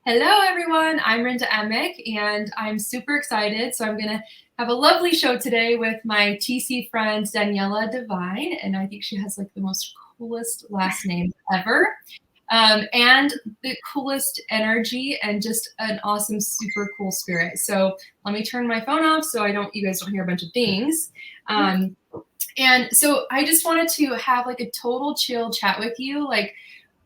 Hello, everyone. I'm Rinda Emick, and I'm super excited. So I'm going to have a lovely show today with my TC friend, Daniella Devine, and I think she has like the most coolest last name ever, and the coolest energy and just an awesome, super cool spirit. So let me turn my phone off so you guys don't hear a bunch of dings. And so I just wanted to have like a total chill chat with you, like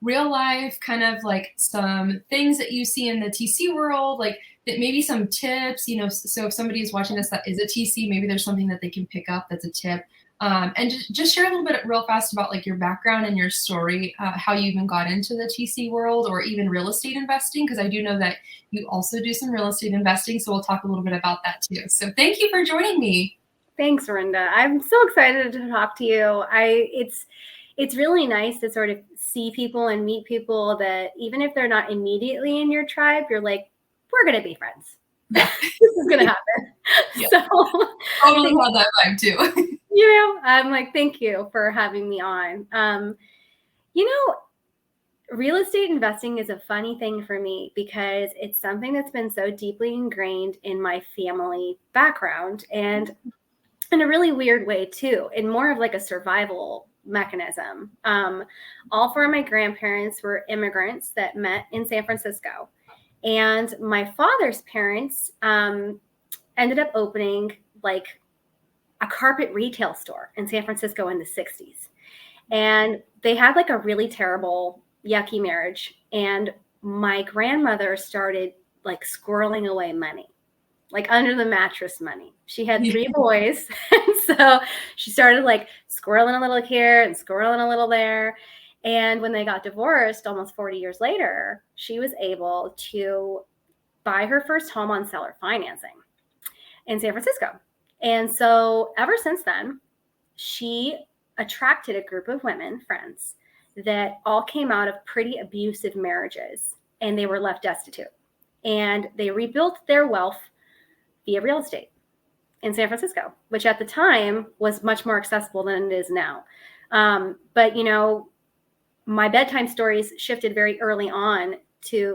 real life, kind of like some things that you see in the TC world, like that maybe some tips, so if somebody is watching this that is a TC, maybe there's something that they can pick up that's a tip. And just share a little bit real fast about like your background and your story, how you even got into the TC world or even real estate investing, because I do know that you also do some real estate investing. So we'll talk a little bit about that too. So thank you for joining me. Thanks, Rinda. I'm so excited to talk to you. It's really nice to sort of see people and meet people that even if they're not immediately in your tribe, you're like, we're going to be friends. Yeah. This is going to happen. Yeah. So totally had that vibe too. I'm like, thank you for having me on. Real estate investing is a funny thing for me because it's something that's been so deeply ingrained in my family background and in a really weird way too, in more of like a survival mechanism. All four of my grandparents were immigrants that met in San Francisco. And my father's parents ended up opening like a carpet retail store in San Francisco in the 60s. And they had like a really terrible, yucky marriage. And my grandmother started like squirreling away money, like under the mattress money. She had 3 boys. And so she started like squirreling a little here and squirreling a little there. And when they got divorced almost 40 years later, she was able to buy her first home on seller financing in San Francisco. And so ever since then, she attracted a group of women friends that all came out of pretty abusive marriages and they were left destitute. And they rebuilt their wealth via real estate in San Francisco, which at the time was much more accessible than it is now. But my bedtime stories shifted very early on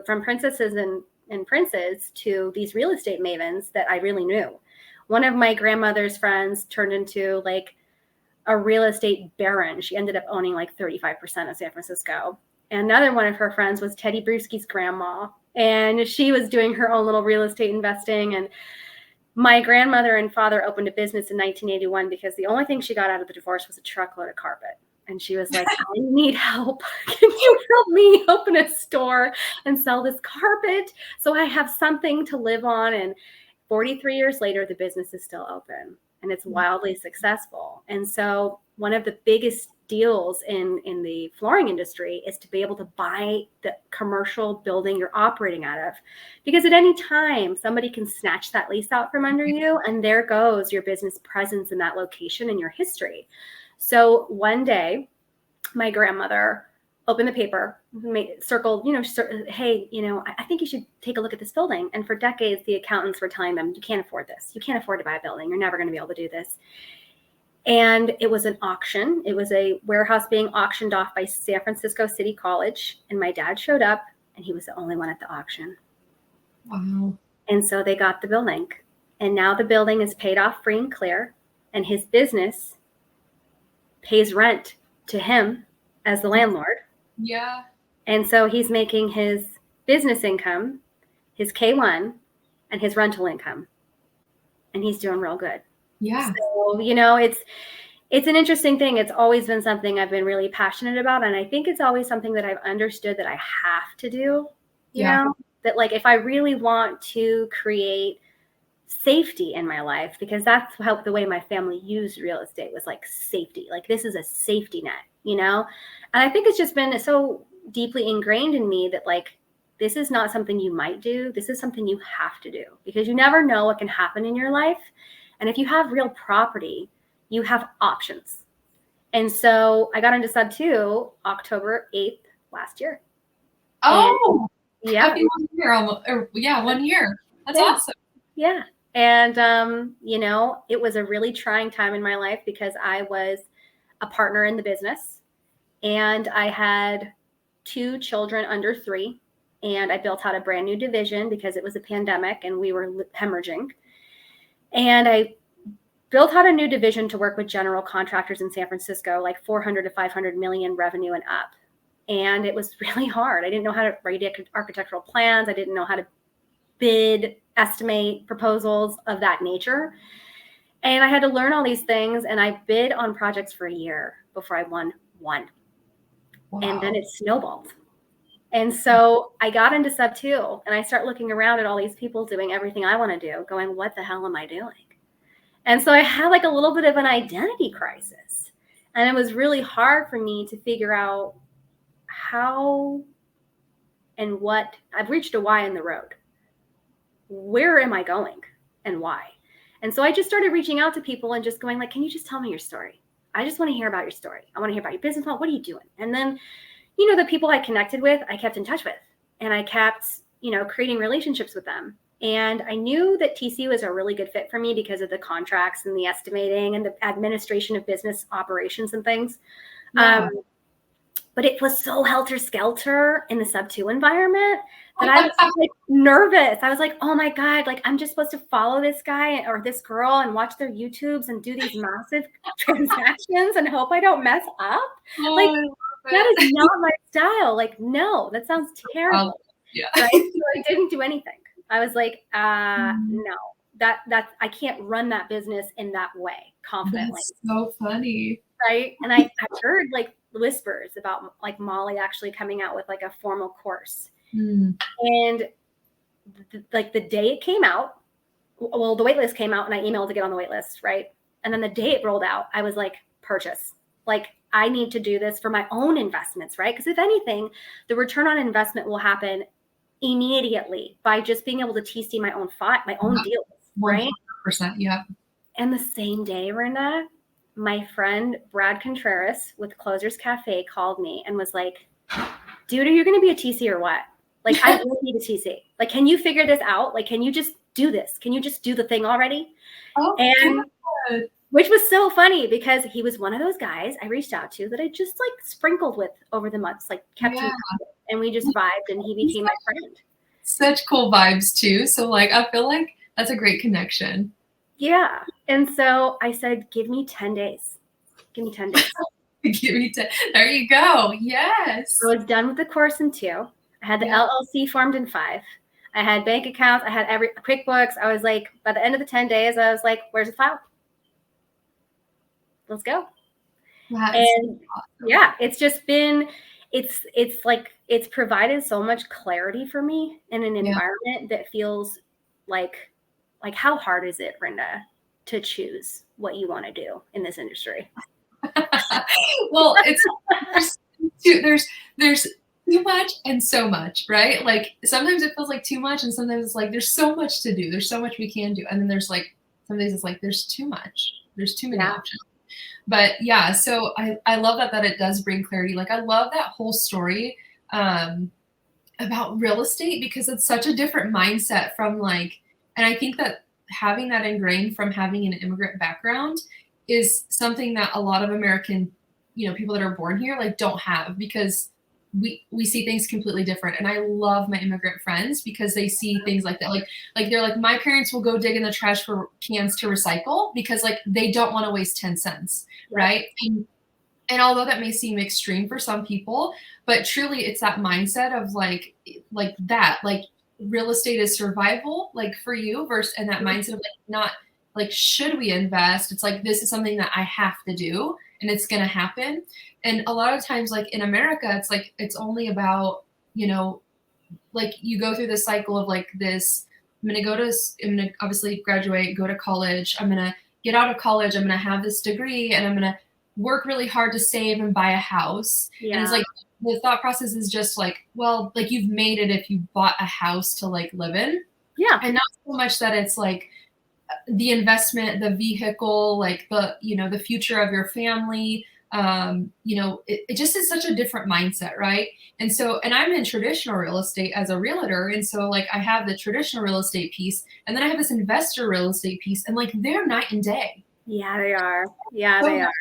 from princesses and princes to these real estate mavens that I really knew. One of my grandmother's friends turned into like a real estate baron. She ended up owning like 35% of San Francisco. And another one of her friends was Teddy Bruschi's grandma. And she was doing her own little real estate investing. And my grandmother and father opened a business in 1981 because the only thing she got out of the divorce was a truckload of carpet. And she was like, I need help. Can you help me open a store and sell this carpet so I have something to live on? And 43 years later, the business is still open and it's wildly successful. And so one of the biggest deals in the flooring industry is to be able to buy the commercial building you're operating out of, because at any time somebody can snatch that lease out from under you and there goes your business presence in that location and your history. So one day my grandmother opened the paper, circled, hey, I think you should take a look at this building. And for decades, the accountants were telling them, you can't afford this. You can't afford to buy a building. You're never going to be able to do this. And it was an auction. It was a warehouse being auctioned off by San Francisco City College. And my dad showed up and he was the only one at the auction. Wow. And so they got the building. And now the building is paid off free and clear. And his business pays rent to him as the landlord. Yeah. And so he's making his business income, his K1, and his rental income. And he's doing real good. Yeah. So, it's an interesting thing. It's always been something I've been really passionate about. And I think it's always something that I've understood that I have to do, you know, that like if I really want to create safety in my life, because that's how the way my family used real estate was like safety. Like this is a safety net, And I think it's just been so deeply ingrained in me that like, this is not something you might do. This is something you have to do because you never know what can happen in your life. And if you have real property, you have options. And so I got into sub 2 October 8th last year. Oh, and, yeah. Happy 1 year almost. 1 year. That's awesome. Yeah. And, it was a really trying time in my life because I was a partner in the business and I had 2 children under 3. and I built out a brand new division because it was a pandemic and we were hemorrhaging. And I built out a new division to work with general contractors in San Francisco, like 400 to 500 million revenue and up. And it was really hard. I didn't know how to write architectural plans. I didn't know how to bid, estimate proposals of that nature. And I had to learn all these things. And I bid on projects for a year before I won one. Wow. And then it snowballed. And so I got into sub 2 and I start looking around at all these people doing everything I want to do, going, what the hell am I doing? And so I had like a little bit of an identity crisis. And it was really hard for me to figure out how and what. I've reached a why in the road. Where am I going and why? And so I just started reaching out to people and just going like, can you just tell me your story? I just want to hear about your story. I want to hear about your business model. What are you doing? And then, you know, the people I connected with, I kept in touch with, and I kept, you know, creating relationships with them. And I knew that TC was a really good fit for me because of the contracts and the estimating and the administration of business operations and things. Yeah. But it was so helter-skelter in the sub 2 environment that I was like nervous. I was like, oh my God, like I'm just supposed to follow this guy or this girl and watch their YouTubes and do these massive transactions and hope I don't mess up. Like that is not my style. Like, no, that sounds terrible. Yeah. Right? So I didn't do anything. I was like, no, that I can't run that business in that way confidently. That's so funny. Right. And I heard like whispers about like Molly actually coming out with like a formal course. And like the day it came out, well, the wait list came out and I emailed to get on the wait list. Right. And then the day it rolled out, I was like, purchase. Like, I need to do this for my own investments. Right. Because if anything, the return on investment will happen immediately by just being able to TC my own deals. Right. 100%. Yeah. And the same day, Renda, my friend Brad Contreras with Closers Cafe called me and was like, dude, are you going to be a TC or what? Like, I really need a TC. Like, can you figure this out? Like, can you just do this? Can you just do the thing already? Oh, and good. Which was so funny because he was one of those guys I reached out to that I just like sprinkled with over the months, like kept him, and we just vibed and he became my friend. Such cool vibes too. So like, I feel like that's a great connection. Yeah. And so I said, give me 10 days. Give me 10 days. Give me 10. There you go. Yes. I was done with the course in 2. I had the LLC formed in 5. I had bank accounts. I had every QuickBooks. I was like, by the end of the 10 days, I was like, where's the file? Let's go. And yeah, it's just been, it's like, it's provided so much clarity for me in an environment that feels like how hard is it, Renda, to choose what you want to do in this industry? Well, there's too much and so much, right? Like sometimes it feels like too much and sometimes it's like there's so much to do. There's so much we can do. And then there's like some days it's like there's too much. There's too many options. But yeah, so I love that it does bring clarity. Like I love that whole story about real estate because it's such a different mindset from like, and I think that having that ingrained from having an immigrant background is something that a lot of American, people that are born here like don't have because we see things completely different. And I love my immigrant friends because they see things like that. Like they're like, my parents will go dig in the trash for cans to recycle because like they don't want to waste 10 cents. Right. And although that may seem extreme for some people, but truly it's that mindset of like that, like real estate is survival, like for you versus, and that mindset of like, not like, should we invest? It's like, this is something that I have to do and it's going to happen. And a lot of times, like in America, it's like, it's only about, like you go through the cycle of like this, I'm going to obviously graduate, go to college. I'm going to get out of college. I'm going to have this degree and I'm going to work really hard to save and buy a house. Yeah. And it's like, the thought process is just like, well, like you've made it if you bought a house to like live in. Yeah. And not so much that it's like the investment, the vehicle, like the future of your family. It just is such a different mindset, right? And so, and I'm in traditional real estate as a realtor. And so like I have the traditional real estate piece and then I have this investor real estate piece and like they're night and day. Yeah, they are. Yeah, so, they are.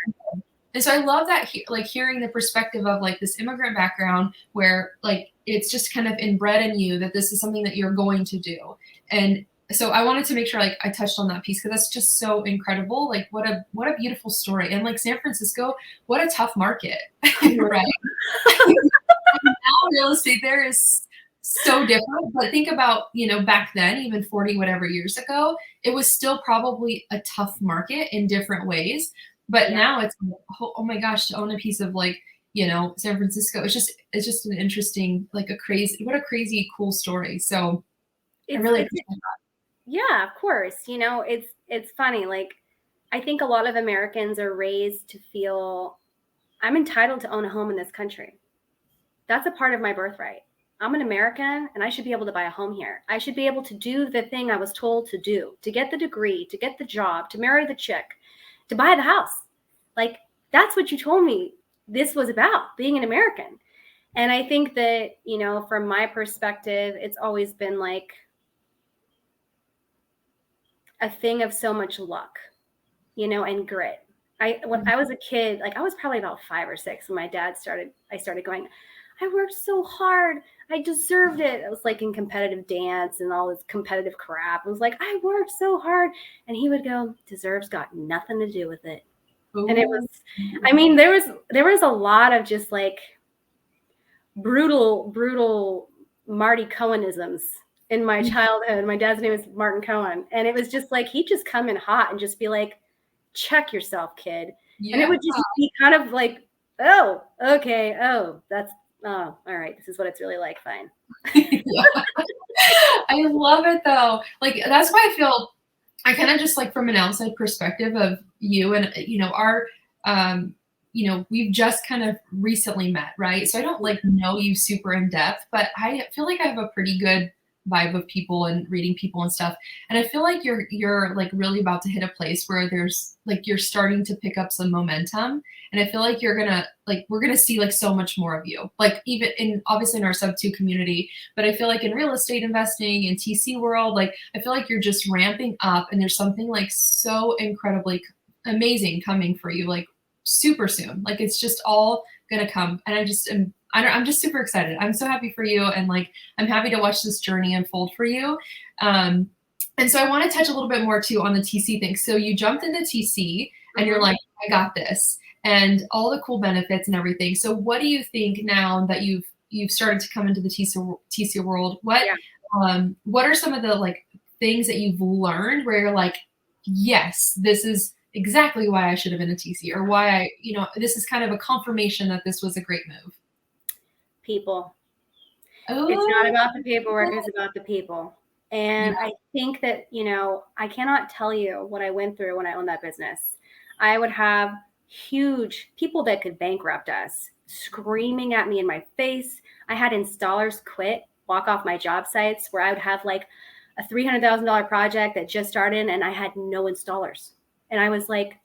And so I love that, like hearing the perspective of like this immigrant background where like it's just kind of inbred in you that this is something that you're going to do. And so I wanted to make sure like I touched on that piece because that's just so incredible. Like what a beautiful story. And like San Francisco, what a tough market, right? Now real estate there is so different. But think about, back then, even 40 whatever years ago, it was still probably a tough market in different ways. But Yeah. now it's like, oh my gosh, to own a piece of like, San Francisco, it's just an interesting, like what a crazy cool story. So I really appreciate that. Yeah, of course. It's funny. Like, I think a lot of Americans are raised to feel I'm entitled to own a home in this country. That's a part of my birthright. I'm an American and I should be able to buy a home here. I should be able to do the thing I was told to do, to get the degree, to get the job, to marry the chick, to buy the house. Like, that's what you told me this was about, being an American. And I think that, from my perspective, it's always been like a thing of so much luck, and grit. When I was a kid, like I was probably about 5 or 6 when I started going, I worked so hard. I deserved it. I was like in competitive dance and all this competitive crap. I was like, I worked so hard. And he would go, deserves got nothing to do with it. Ooh. And it was, I mean, there was a lot of just like brutal Marty Cohenisms in my childhood. My dad's name is Martin Cohen. And it was just like, he'd just come in hot and just be like, check yourself, kid. Yeah. And it would just be kind of like, oh, okay. Oh, all right. This is what it's really like. Fine. I love it though. Like, that's why I feel I kind of just like from an outside perspective of you and, our, we've just kind of recently met, right? So I don't like know you super in depth, but I feel like I have a pretty good vibe of people and reading people and stuff. And I feel like you're like really about to hit a place where there's like, you're starting to pick up some momentum. And I feel like we're gonna see like so much more of you, like even obviously in our sub-2 community, but I feel like in real estate investing in TC world, like I feel like you're just ramping up and there's something like so incredibly amazing coming for you, like super soon. Like it's just all gonna come. And I'm just super excited. I'm so happy for you. And like, I'm happy to watch this journey unfold for you. And so I want to touch a little bit more too on the TC thing. So you jumped into TC and you're like, I got this and all the cool benefits and everything. So what do you think now that you've started to come into the TC world? What are some of the like things that you've learned where you're like, yes, this is exactly why I should have been a TC, or why this is kind of a confirmation that this was a great move? People. Oh, it's not about the paperwork, it's about the people. And yeah. I think that, I cannot tell you what I went through when I owned that business. I would have huge people that could bankrupt us screaming at me in my face. I had installers quit, walk off my job sites where I would have like a $300,000 project that just started and I had no installers. And I was like,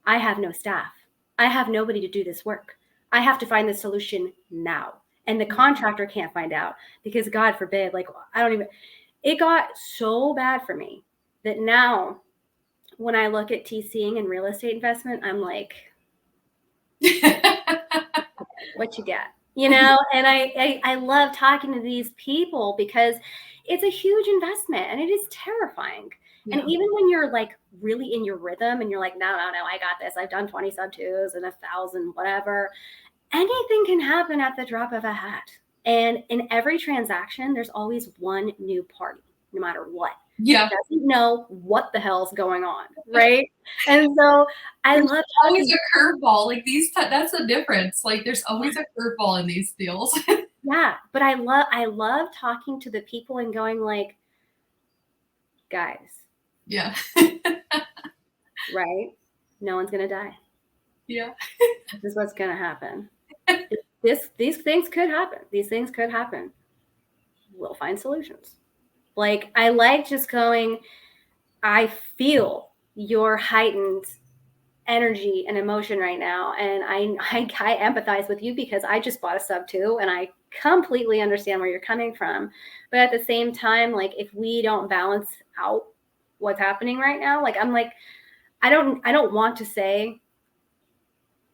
I have no staff. I have nobody to do this work. I have to find the solution now. And the contractor can't find out because God forbid, like, it got so bad for me that now when I look at TCing and real estate investment, I'm like, what you got? And I love talking to these people because it's a huge investment and it is terrifying. Yeah. And even when you're like really in your rhythm and you're like, no, I got this. I've done 20 sub-2s and 1,000, whatever. Anything can happen at the drop of a hat. And in every transaction, there's always one new party, no matter what. Yeah. Doesn't know what the hell's going on, right? And so there's always a curveball. Like that's the difference. Like there's always a curveball in these deals. Yeah, but I love talking to the people and going like, guys. Yeah. Right? No one's gonna die. Yeah. This is what's gonna happen. These things could happen. These things could happen. We'll find solutions. Like, I like just going, I feel your heightened energy and emotion right now. And I empathize with you because I just bought a sub-2 and I completely understand where you're coming from. But at the same time, like, if we don't balance out what's happening right now, like, I'm like, I don't want to say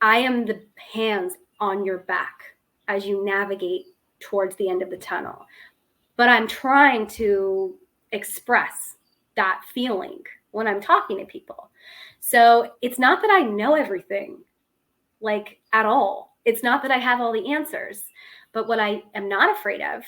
I am the hands on your back as you navigate towards the end of the tunnel. But I'm trying to express that feeling when I'm talking to people. So it's not that I know everything, like, at all. It's not that I have all the answers. But what I am not afraid of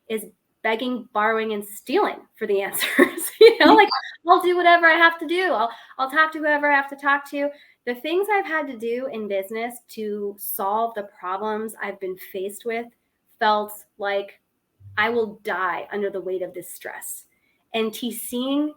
is begging, borrowing, and stealing for the answers. Like, I'll do whatever I have to do. I'll talk to whoever I have to talk to. The things I've had to do in business to solve the problems I've been faced with felt like I will die under the weight of this stress. And TCing,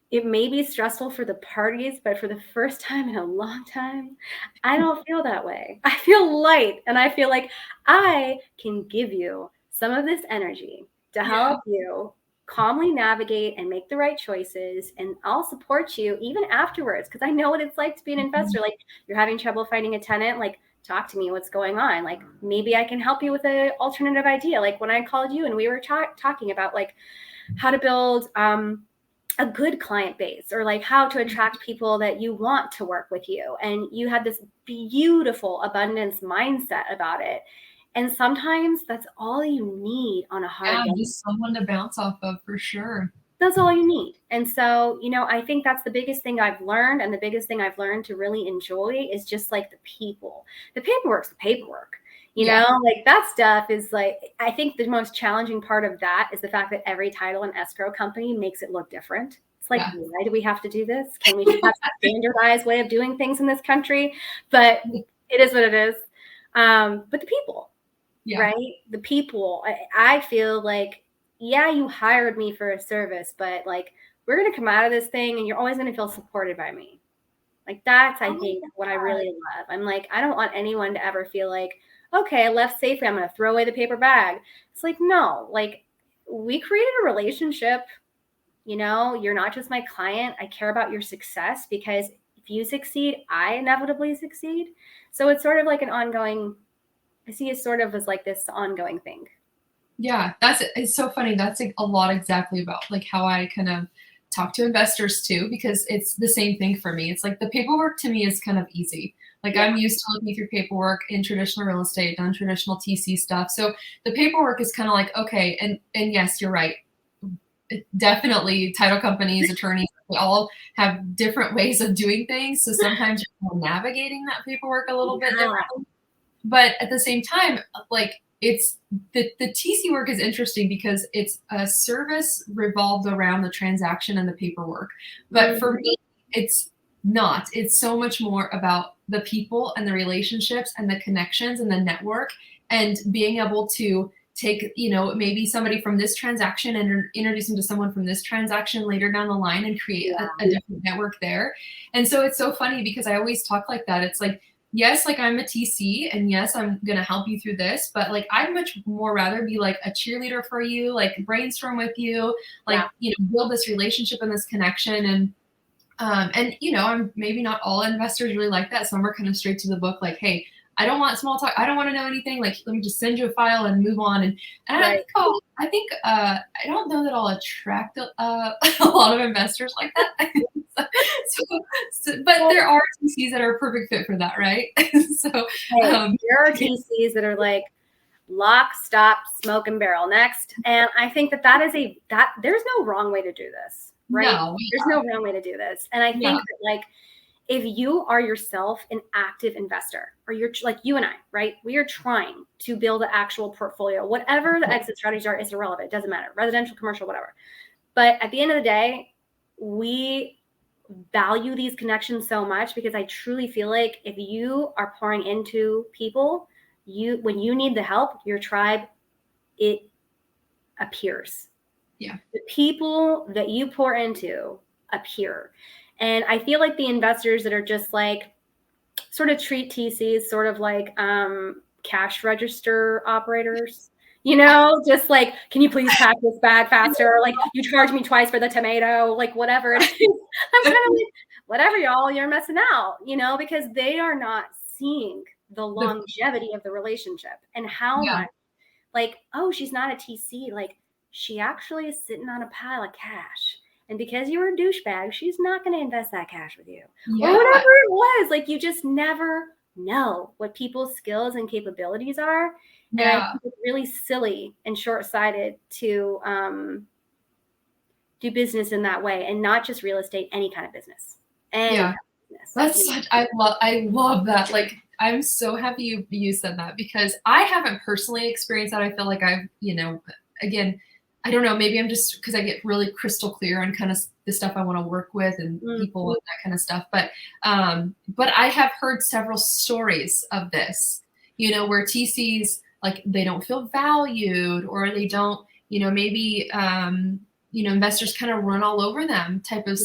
it may be stressful for the parties, but for the first time in a long time, I don't feel that way. I feel light, and I feel like I can give you some of this energy to help you calmly navigate and make the right choices. And I'll support you even afterwards, because I know what it's like to be an investor. Like, you're having trouble finding a tenant, like, talk to me, what's going on? Like, maybe I can help you with an alternative idea. Like when I called you and we were talking about like how to build a good client base, or like how to attract people that you want to work with you. And you had this beautiful abundance mindset about it. And sometimes that's all you need on a hard day. Just someone to bounce off of, for sure. That's all you need. And so, I think that's the biggest thing I've learned. And the biggest thing I've learned to really enjoy is just like the people. The paperwork's the paperwork. You know, like that stuff is like, I think the most challenging part of that is the fact that every title and escrow company makes it look different. It's like, why do we have to do this? Can we just have a standardized way of doing things in this country? But it is what it is. But the people, right? The people, I feel like, you hired me for a service, but like, we're going to come out of this thing and you're always going to feel supported by me. Like that's, I think, what I really love. I'm like, I don't want anyone to ever feel like, okay, I left safely, I'm going to throw away the paper bag. It's like, no, like we created a relationship. You're not just my client. I care about your success, because if you succeed, I inevitably succeed. So it's sort of like an ongoing, I see it sort of as like this ongoing thing. Yeah, it's so funny. That's like a lot exactly about like how I kind of talk to investors too, because it's the same thing for me. It's like the paperwork to me is kind of easy. Like I'm used to looking through paperwork in traditional real estate, done traditional TC stuff. So the paperwork is kind of like, okay. And yes, you're right. Definitely title companies, attorneys, they all have different ways of doing things. So sometimes you're navigating that paperwork a little bit differently. But at the same time, like it's the TC work is interesting because it's a service revolved around the transaction and the paperwork. But for me, it's not. It's so much more about the people and the relationships and the connections and the network, and being able to take, maybe somebody from this transaction and introduce them to someone from this transaction later down the line and create a different network there. And so it's so funny because I always talk like that. It's like, yes, like I'm a TC and yes, I'm going to help you through this, but like I'd much more rather be like a cheerleader for you, like brainstorm with you, like, build this relationship and this connection. And I'm maybe not all investors really like that. Some are kind of straight to the book, like, hey, I don't want small talk. I don't want to know anything. Like, let me just send you a file and move on. And I don't know that I'll attract a lot of investors like that. But there are TCs that are a perfect fit for that, right? So there are TCs that are like lock, stop, smoke and barrel next. And I think that is there's no wrong way to do this, right? No, there's no wrong way to do this. And I think that like, if you are yourself an active investor, or you're like you and I, right? We are trying to build an actual portfolio. Whatever the exit strategies are is irrelevant. It doesn't matter. Residential, commercial, whatever. But at the end of the day, we value these connections so much, because I truly feel like if you are pouring into people, when you need the help, your tribe, it appears. Yeah. The people that you pour into appear. And I feel like the investors that are just like sort of treat TCs sort of like cash register operators, just like, can you please pack this bag faster? Like, you charge me twice for the tomato, like whatever it is. I'm kind of like, whatever, y'all, you're missing out, because they are not seeing the longevity of the relationship and how much, like, oh, she's not a TC. Like, she actually is sitting on a pile of cash. And because you were a douchebag, she's not going to invest that cash with you. Or whatever it was. Like, you just never know what people's skills and capabilities are. And I Yeah. think it's really silly and short-sighted to do business in that way, and not just real estate, any kind of business. Yeah. Business. That's such, I love that. Like, I'm so happy you said that, because I haven't personally experienced that. I feel like I've, again, I don't know, maybe I'm just because I get really crystal clear on kind of the stuff I want to work with and people and that kind of stuff. But I have heard several stories of this, where TCs, like, they don't feel valued, or they don't, maybe investors kind of run all over them type of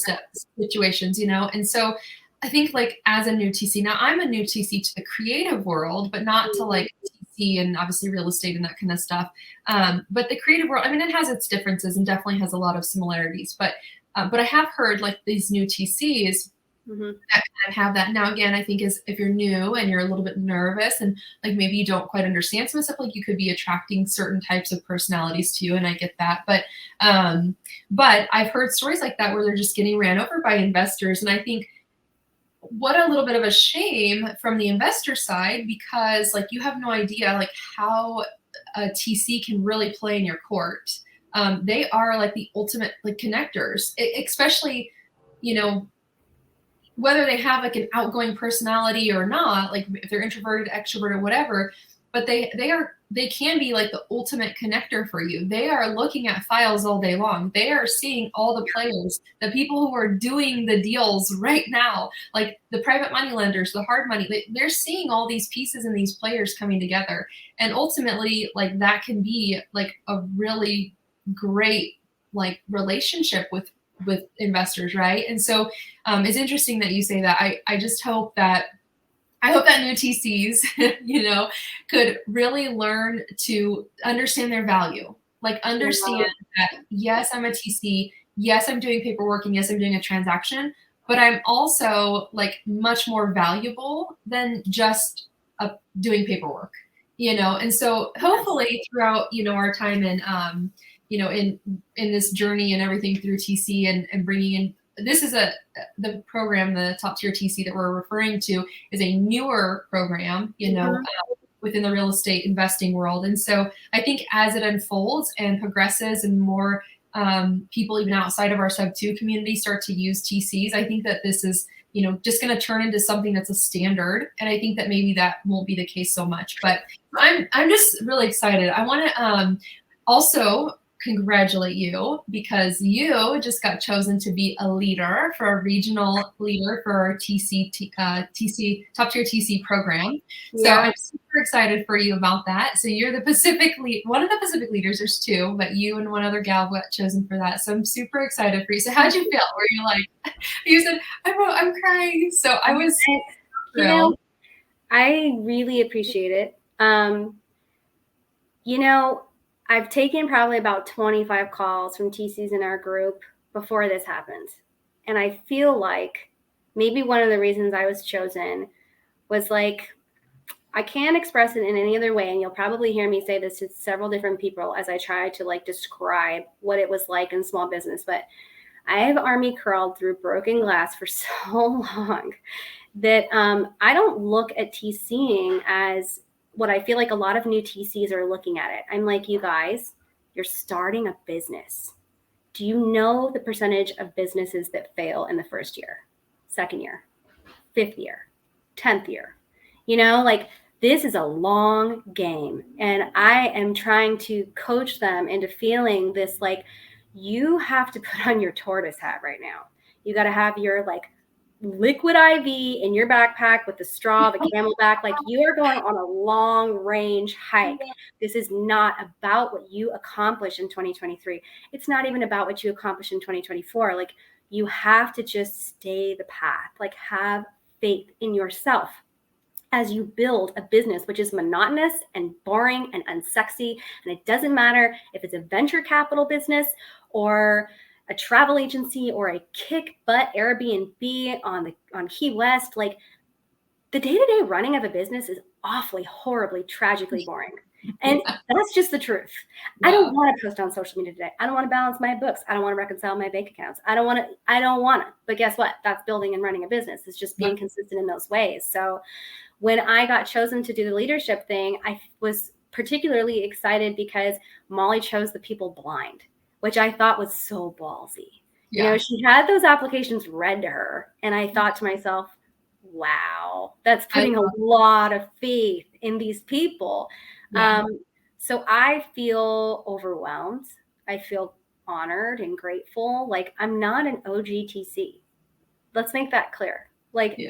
situations, and so I think, like, as a new TC, now I'm a new TC to the creative world, but not to like TC and obviously real estate and that kind of stuff. But the creative world, I mean, it has its differences and definitely has a lot of similarities. But I have heard, like, these new TCs that kind of have that. Now, again, I think is if you're new and you're a little bit nervous and like maybe you don't quite understand some stuff, like you could be attracting certain types of personalities to you, and I get that. But I've heard stories like that where they're just getting ran over by investors, and I think, what a little bit of a shame from the investor side, because like you have no idea like how a TC can really play in your court. They are like the ultimate like connectors, especially, whether they have like an outgoing personality or not, like if they're introverted, extroverted, whatever, but they can be like the ultimate connector for you. They are looking at files all day long. They are seeing all the players, the people who are doing the deals right now, like the private money lenders, the hard money. They're seeing all these pieces and these players coming together. And ultimately, like, that can be like a really great like relationship with investors, right? And so it's interesting that you say that. I just hope that new TCs, could really learn to understand their value. Like, understand that, yes, I'm a TC, yes, I'm doing paperwork, and yes, I'm doing a transaction, but I'm also like much more valuable than just doing paperwork, And so hopefully throughout, our time in, in this journey and everything through TC and bringing in, this is the program, the top tier TC that we're referring to is a newer program, within the real estate investing world. And so I think as it unfolds and progresses and more people even outside of our sub 2 community start to use TCs, I think that this is, just going to turn into something that's a standard. And I think that maybe that won't be the case so much, but I'm just really excited. I want to also congratulate you, because you just got chosen to be a leader, for a regional leader for our TC top tier TC program. Yeah. So I'm super excited for you about that. So you're the one of the Pacific leaders. There's 2, but you and one other gal got chosen for that. So I'm super excited for you. So how'd you feel? Were you like, you said, I'm crying. So I was thrilled. I really appreciate it. I've taken probably about 25 calls from TCs in our group before this happened. And I feel like maybe one of the reasons I was chosen was like, I can't express it in any other way. And you'll probably hear me say this to several different people as I try to like describe what it was like in small business. But I have army crawled through broken glass for so long that I don't look at TCing as what I feel like a lot of new TCs are looking at it. I'm like, you guys, you're starting a business. Do you know the percentage of businesses that fail in the first year, second year, 5th year, 10th year? Like, this is a long game. And I am trying to coach them into feeling this, like, you have to put on your tortoise hat right now. You got to have your like liquid IV in your backpack with the straw, the Camelback. Like, you are going on a long range hike. This is not about what you accomplish in 2023. It's not even about what you accomplish in 2024. Like, you have to just stay the path, like, have faith in yourself as you build a business, which is monotonous and boring and unsexy. And it doesn't matter if it's a venture capital business or a travel agency or a kick butt Airbnb on Key West. Like, the day-to-day running of a business is awfully, horribly, tragically boring. And that's just the truth. I don't want to post on social media today. I don't want to balance my books. I don't want to reconcile my bank accounts. I don't want to. But guess what? That's building and running a business. It's just being consistent in those ways. So when I got chosen to do the leadership thing, I was particularly excited because Molly chose the people blind, which I thought was so ballsy. You know, she had those applications read to her. And I thought to myself, wow, that's putting a lot of faith in these people. So I feel overwhelmed. I feel honored and grateful. Like, I'm not an OGTC. Let's make that clear. Like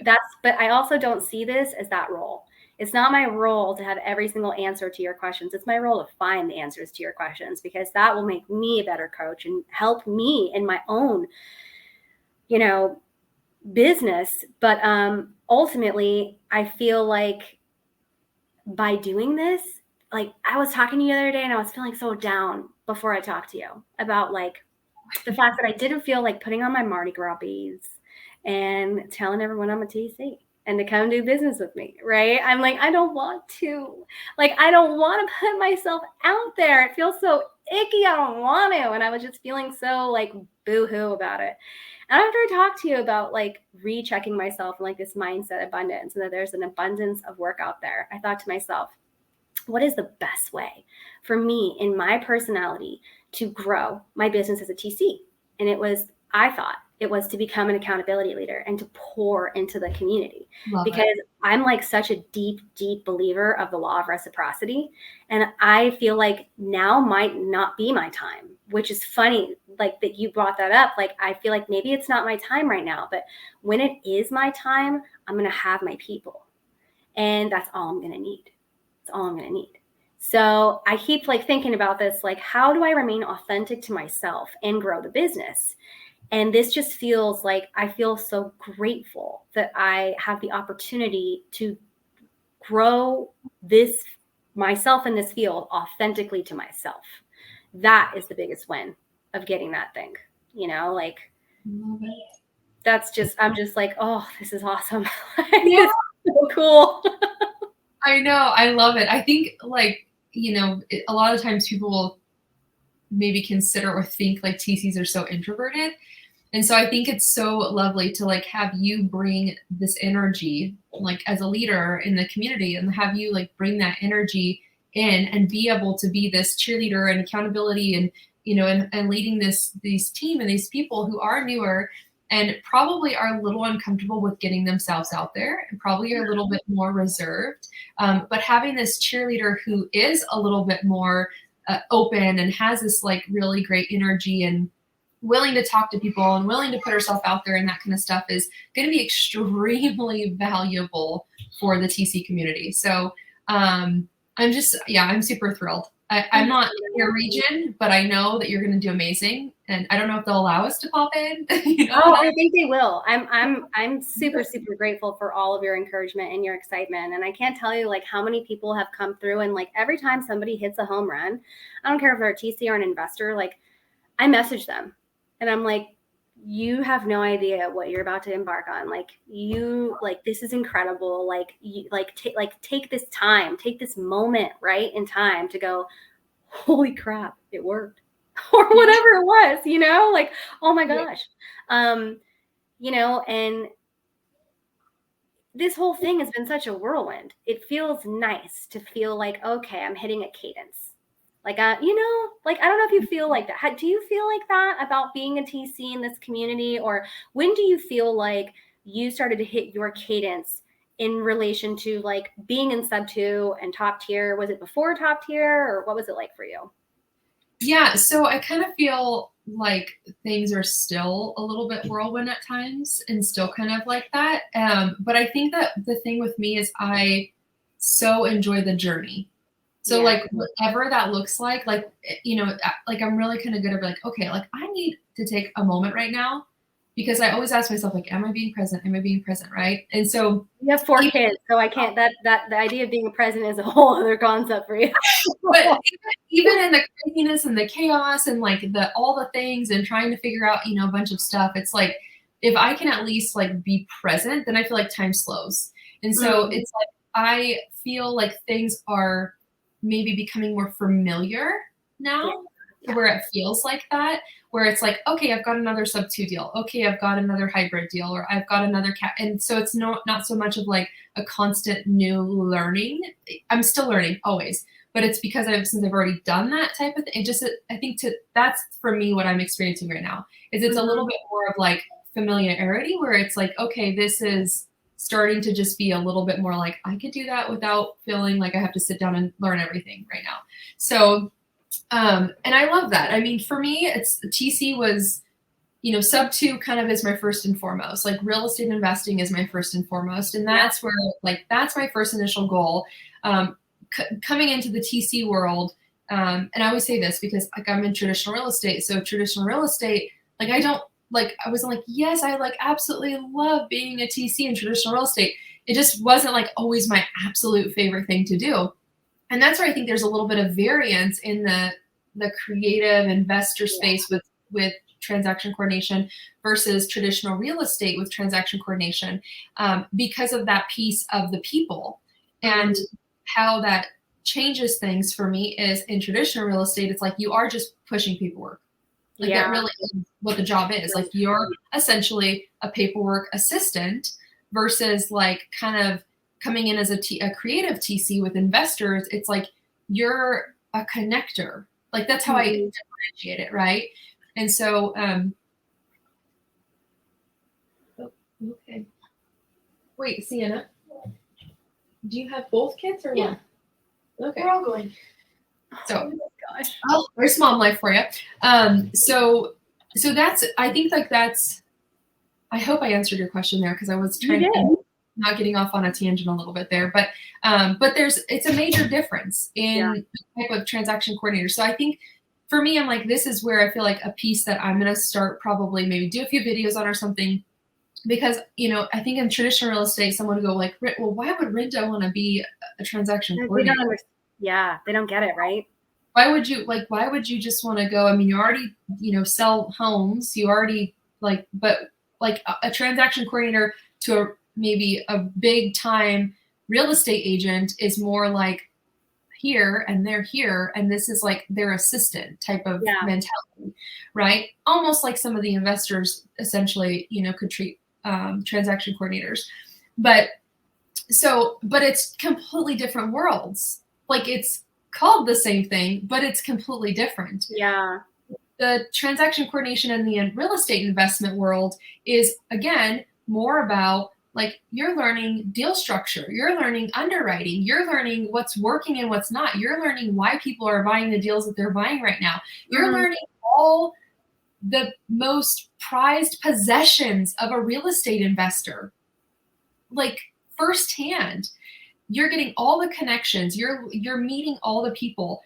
but I also don't see this as that role. It's not my role to have every single answer to your questions. It's my role to find the answers to your questions, because that will make me a better coach and help me in my own, you know, business. But ultimately, I feel like by doing this, like, I was talking to you the other day and I was feeling so down before I talked to you about like the fact that I didn't feel like putting on my Mardi Gras beads and telling everyone I'm a TC and to come do business with me, right? I'm like, I don't want to. Like, I don't want to put myself out there. It feels so icky. I don't want to. And I was just feeling so like boo-hoo about it. And after I talked to you about like rechecking myself and like this mindset abundance and that there's an abundance of work out there, I thought to myself, what is the best way for me in my personality to grow my business as a TC? And I thought it was to become an accountability leader and to pour into the community. Because I'm like such a deep, deep believer of the law of reciprocity. And I feel like now might not be my time, which is funny, like that you brought that up. Like, I feel like maybe it's not my time right now, but when it is my time, I'm going to have my people. And that's all I'm going to need. All I'm going to need. So I keep like thinking about this, like, how do I remain authentic to myself and grow the business? And this just feels like I feel so grateful that I have the opportunity to grow this myself in this field authentically to myself. That is the biggest win of getting that thing, you know, like that's just, I'm just like, oh, this is awesome. It's so cool. I know. I love it. I think, like, you know, a lot of times people will maybe consider or think like TCs are so introverted. And so I think it's so lovely to like have you bring this energy, like as a leader in the community, and have you like bring that energy in and be able to be this cheerleader and accountability and, you know, and leading these team and these people who are newer and probably are a little uncomfortable with getting themselves out there and probably are a little bit more reserved. But having this cheerleader who is a little bit more open and has this like really great energy and willing to talk to people and willing to put herself out there and that kind of stuff is going to be extremely valuable for the TC community. So I'm super thrilled. I'm not in your region, but I know that you're going to do amazing. And I don't know if they'll allow us to pop in. You know? Oh, I think they will. I'm super, super grateful for all of your encouragement and your excitement. And I can't tell you like how many people have come through and like every time somebody hits a home run, I don't care if they're a TC or an investor, like I message them and I'm like, you have no idea what you're about to embark on. Like this is incredible. Like take this time, take this moment right in time to go, holy crap, it worked. Or whatever it was, you know, like, oh my gosh. You know, and this whole thing has been such a whirlwind. It feels nice to feel like, okay, I'm hitting a cadence. Like, you know, like, I don't know if you feel like that. Do you feel like that about being a TC in this community? Or when do you feel like you started to hit your cadence in relation to like being in sub 2 and top tier? Was it before top tier or what was it like for you? Yeah, so I kind of feel like things are still a little bit whirlwind at times and still kind of like that. But I think that the thing with me is I so enjoy the journey. So like whatever that looks like, you know, like I'm really kind of good at like, okay, like I need to take a moment right now because I always ask myself, like, am I being present? Am I being present? Right. And so you have 4 kids, so I can't, the idea of being present is a whole other concept for you. But even in the craziness and the chaos and like all the things and trying to figure out, you know, a bunch of stuff, it's like, if I can at least like be present, then I feel like time slows. And so it's like, I feel like things are maybe becoming more familiar now, where it feels like that, where it's like, okay, I've got another sub 2 deal. Okay, I've got another hybrid deal, or I've got another cat. And so it's not so much of like a constant new learning. I'm still learning always, but it's because since I've already done that type of thing. It just, I think that's for me what I'm experiencing right now is it's a little bit more of like familiarity, where it's like, okay, this is starting to just be a little bit more like I could do that without feeling like I have to sit down and learn everything right now. So and I love that. I mean, for me, it's TC was, sub 2 kind of is my first and foremost. Like real estate investing is my first and foremost, and that's where that's my first initial goal. Coming into the TC world, and I always say this because like I'm in traditional real estate, so traditional real estate, like I was like, yes, I like absolutely love being a TC in traditional real estate. It just wasn't like always my absolute favorite thing to do. And that's where I think there's a little bit of variance in the creative investor space with transaction coordination versus traditional real estate with transaction coordination, because of that piece of the people. And how that changes things for me is in traditional real estate, it's like you are just pushing paperwork. Like that really is what the job is. Like you're essentially a paperwork assistant versus like kind of coming in as a creative TC with investors. It's like you're a connector. Like that's how I differentiate it, right? And so, okay. Wait, Sienna, do you have both kids or one? Okay. We're all going. So, oh, there's mom life for you. So that's, I think like that's, I hope I answered your question there because I was trying to not getting off on a tangent a little bit there, but it's a major difference in the type of transaction coordinator. So I think for me, I'm like, this is where I feel like a piece that I'm going to start probably maybe do a few videos on or something, because, I think in traditional real estate, someone would go like, well, why would Rinda want to be a transaction coordinator? They don't get it, right? Why would you just want to go? I mean, you already, sell homes, you already but like a transaction coordinator to maybe a big time real estate agent is more like here and they're here, and this is like their assistant type of mentality, right? Almost like some of the investors essentially, could treat transaction coordinators, but it's completely different worlds. Like it's called the same thing, but it's completely different. Yeah. The transaction coordination in the real estate investment world is, again, more about like you're learning deal structure, you're learning underwriting, you're learning what's working and what's not, you're learning why people are buying the deals that they're buying right now, you're learning all the most prized possessions of a real estate investor, like firsthand. You're getting all the connections, you're meeting all the people.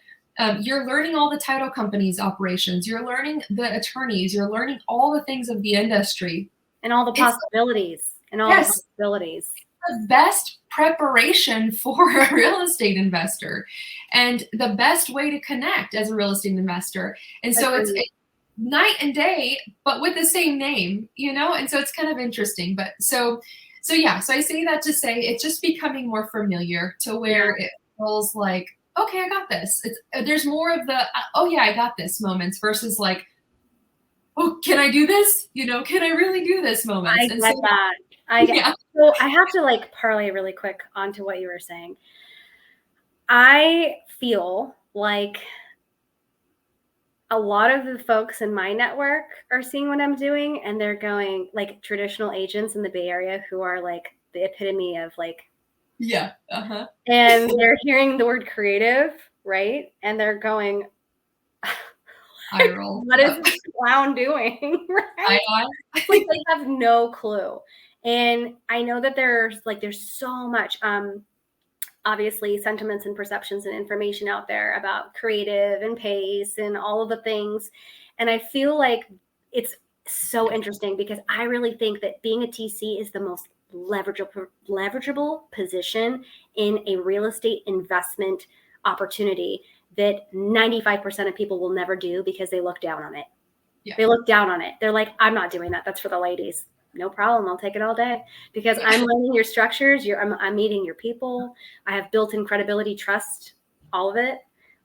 You're learning all the title companies' operations. You're learning the attorneys. You're learning all the things of the industry. And all the possibilities. The possibilities. The best preparation for a real estate investor and the best way to connect as a real estate investor. And so it's night and day, but with the same name, And so it's kind of interesting. But so I say that to say it's just becoming more familiar to where it feels like, okay, I got this. There's more of the, oh yeah, I got this moments versus like, oh, can I do this? Can I really do this moments? I get that. So I have to like parlay really quick onto what you were saying. I feel like a lot of the folks in my network are seeing what I'm doing, and they're going like traditional agents in the Bay Area who are like the epitome of like, and they're hearing the word creative, right? And they're going, what is this clown doing? Right? Like they have no clue. And I know that there's so much, obviously sentiments and perceptions and information out there about creative and pace and all of the things. And I feel like it's so interesting because I really think that being a TC is the most leverageable position in a real estate investment opportunity that 95% of people will never do because they look down on it. They look down on it. They're like, I'm not doing that. That's for the ladies. No problem. I'll take it all day because I'm learning your structures. I'm meeting your people. I have built-in credibility, trust all of it.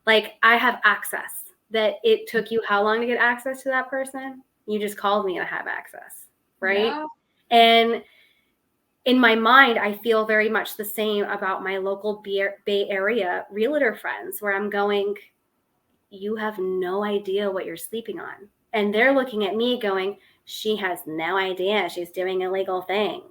Like I have access that it took you how long to get access to that person? You just called me and I have access, right? Yeah. And in my mind, I feel very much the same about my local Bay Area realtor friends, where I'm going, you have no idea what you're sleeping on. And they're looking at me going, she has no idea she's doing illegal things.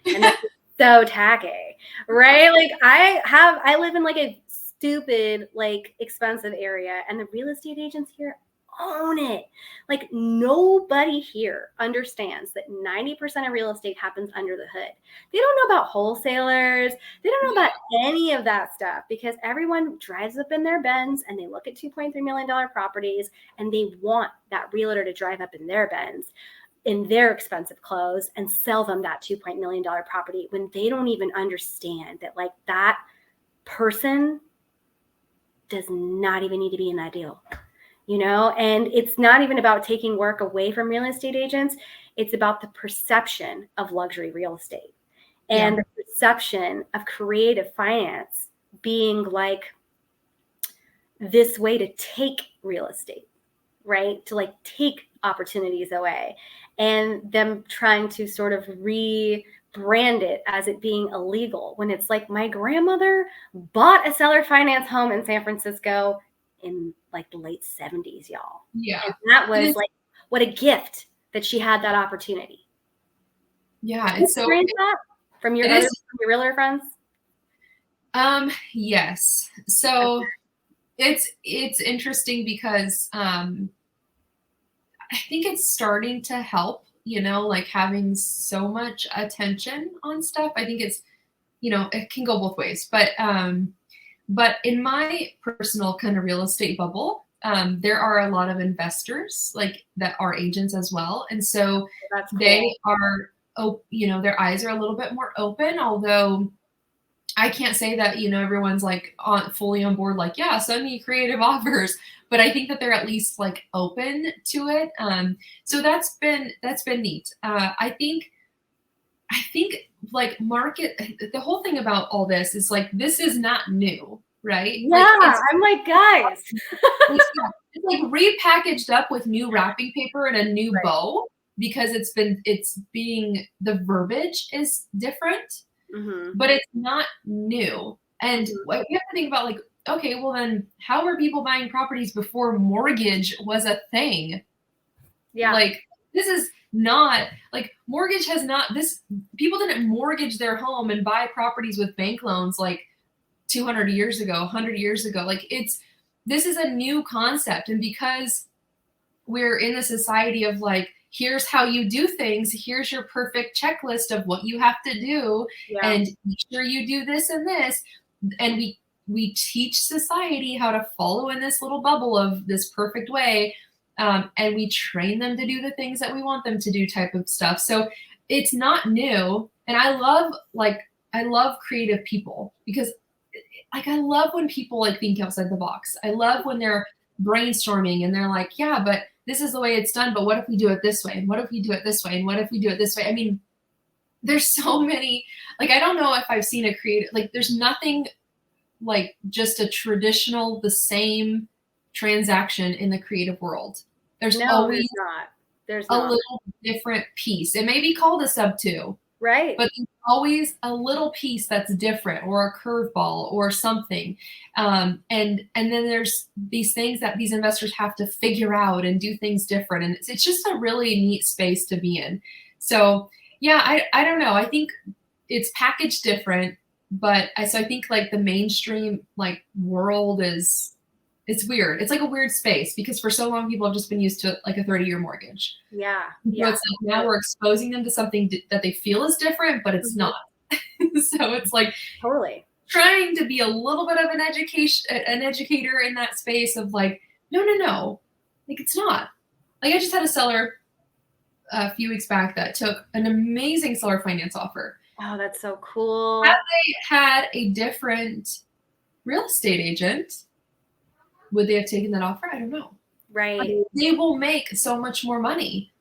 And that's so tacky, right? Like I live in like a stupid, like expensive area, and the real estate agents here own it. Like nobody here understands that 90% of real estate happens under the hood. They don't know about wholesalers. They don't know about any of that stuff, because everyone drives up in their Benz and they look at $2.3 million properties and they want that realtor to drive up in their Benz in their expensive clothes and sell them that $2 million property, when they don't even understand that like that person does not even need to be in that deal. You know, and it's not even about taking work away from real estate agents. It's about the perception of luxury real estate and the perception of creative finance being like this way to take real estate, right? To like take opportunities away, and them trying to sort of rebrand it as it being illegal, when it's like my grandmother bought a seller finance home in San Francisco in like the late 70s, y'all. Yeah. And that was like, what a gift that she had that opportunity. Yeah. It's so from your realtor friends. Yes. So it's interesting because I think it's starting to help, you know, like having so much attention on stuff. I think it's, you know, it can go both ways, but in my personal kind of real estate bubble, there are a lot of investors like that are agents as well. And so That's cool. They are, you know, their eyes are a little bit more open, although I can't say that, you know, everyone's like fully on board, like, yeah, send me creative offers, but I think that they're at least like open to it. So that's been neat. I think like the whole thing about all this is like, this is not new, right? Yeah. Like, I'm like, guys, it's like repackaged up with new wrapping paper and a new bow, because the verbiage is different, but it's not new. And we have to think about like, okay, well then how were people buying properties before mortgage was a thing? Yeah. Like this is not like mortgage has not people didn't mortgage their home and buy properties with bank loans like 200 years ago, 100 years ago. Like this is a new concept. And because we're in a society of like, here's how you do things, here's your perfect checklist of what you have to do, and make sure you do this and this. And we teach society how to follow in this little bubble of this perfect way. And we train them to do the things that we want them to do, type of stuff. So it's not new. And I love creative people, because like, I love when people like think outside the box. I love when they're brainstorming and they're like, yeah, but this is the way it's done, but what if we do it this way? And what if we do it this way? And what if we do it this way? I mean, there's so many, like, I don't know if I've seen a creative, like, there's nothing like just a traditional, the same transaction in the creative world. There's always there's a little different piece. It may be called a sub two, right? But there's always a little piece that's different, or a curveball or something. And then there's these things that these investors have to figure out and do things different. And it's just a really neat space to be in. So yeah, I don't know. I think it's packaged different, but I think like the mainstream like world it's weird. It's like a weird space, because for so long people have just been used to like a 30-year mortgage. Yeah. So it's like now we're exposing them to something that they feel is different, but it's not. So it's like totally trying to be a little bit of an educator in that space of like, no, like it's not. Like I just had a seller a few weeks back that took an amazing seller finance offer. Oh, that's so cool. Had they had a different real estate agent, would they have taken that offer? I don't know. Right. They will make so much more money.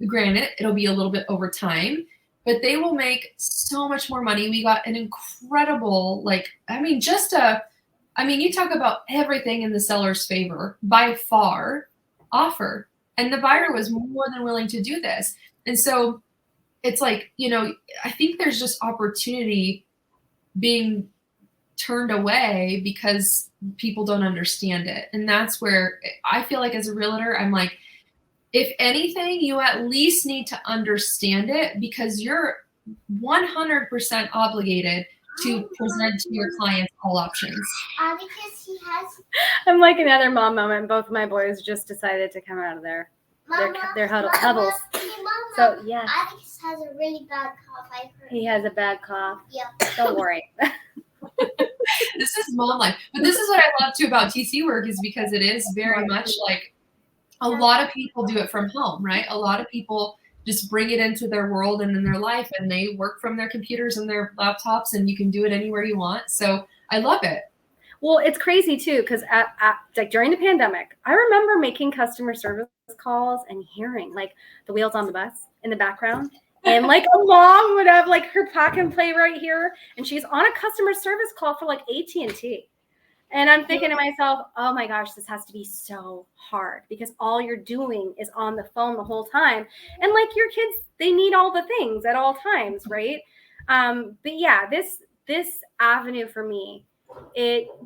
Granted, it'll be a little bit over time, but they will make so much more money. We got an incredible, like, I mean, just a I mean, you talk about everything in the seller's favor by far, offer. And the buyer was more than willing to do this. And so it's like, I think there's just opportunity being turned away because people don't understand it. And that's where I feel like as a realtor, I'm like, if anything, you at least need to understand it because you're 100% obligated to present to your clients all options. Because he has. I'm like another mom moment. Both my boys just decided to come out of their huddles. Hey, Mama, So yeah, Alex has a really bad cough. I heard. he has a bad cough. Yeah. Don't worry. This is mom life. But this is what I love too about TC work is because it is very much like a lot of people do it from home, right? A lot of people just bring it into their world and in their life and they work from their computers and their laptops and you can do it anywhere you want. So I love it. Well, it's crazy too, because like during the pandemic, I remember making customer service calls and hearing like the wheels on the bus in the background. And like a mom would have like her pack and play right here. And she's on a customer service call for like AT&T. And I'm thinking to myself, oh my gosh, this has to be so hard because all you're doing is on the phone the whole time. And like your kids, they need all the things at all times, right? But yeah, this avenue for me,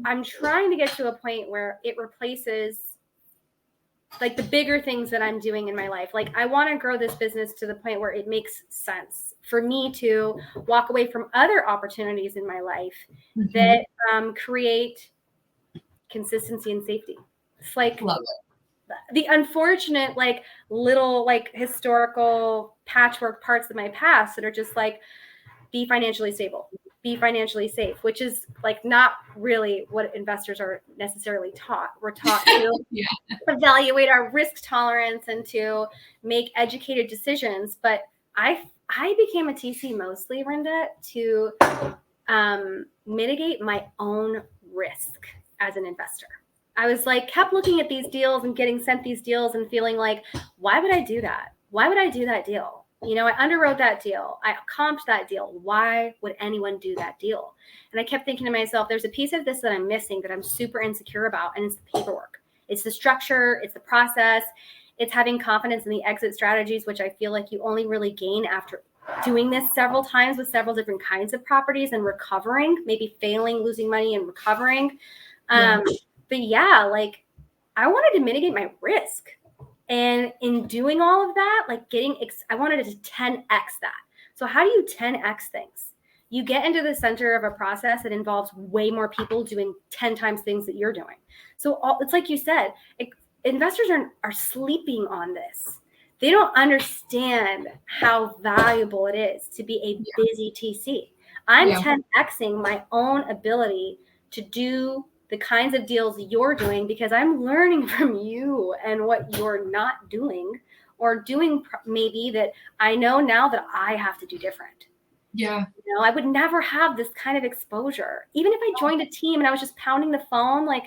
I'm trying to get to a point where it replaces like the bigger things that I'm doing in my life. Like I want to grow this business to the point where it makes sense for me to walk away from other opportunities in my life that create consistency and safety. It's like the unfortunate, like little, like historical patchwork parts of my past that are just like, be financially stable, be financially safe, which is like not really what investors are necessarily taught. We're taught to evaluate our risk tolerance and to make educated decisions. But I became a TC mostly, Rinda, to mitigate my own risk as an investor. I was like, kept looking at these deals and getting sent these deals and feeling like, why would I do that? Why would I do that deal? You know, I underwrote that deal. I comped that deal. Why would anyone do that deal? And I kept thinking to myself, there's a piece of this that I'm missing that I'm super insecure about. And it's the paperwork. It's the structure. It's the process. It's having confidence in the exit strategies, which I feel like you only really gain after doing this several times with several different kinds of properties and recovering, maybe failing, losing money and recovering. But yeah, like I wanted to mitigate my risk. And in doing all of that, like I wanted to 10x that. So how do you 10x things? You get into the center of a process that involves way more people doing 10 times things that you're doing. So it's like you said, investors are sleeping on this. They don't understand how valuable it is to be a busy TC. I'm 10xing my own ability to do the kinds of deals you're doing because I'm learning from you and what you're not doing or doing maybe that I know now that I have to do different. Yeah. You know, I would never have this kind of exposure. Even if I joined a team and I was just pounding the phone, like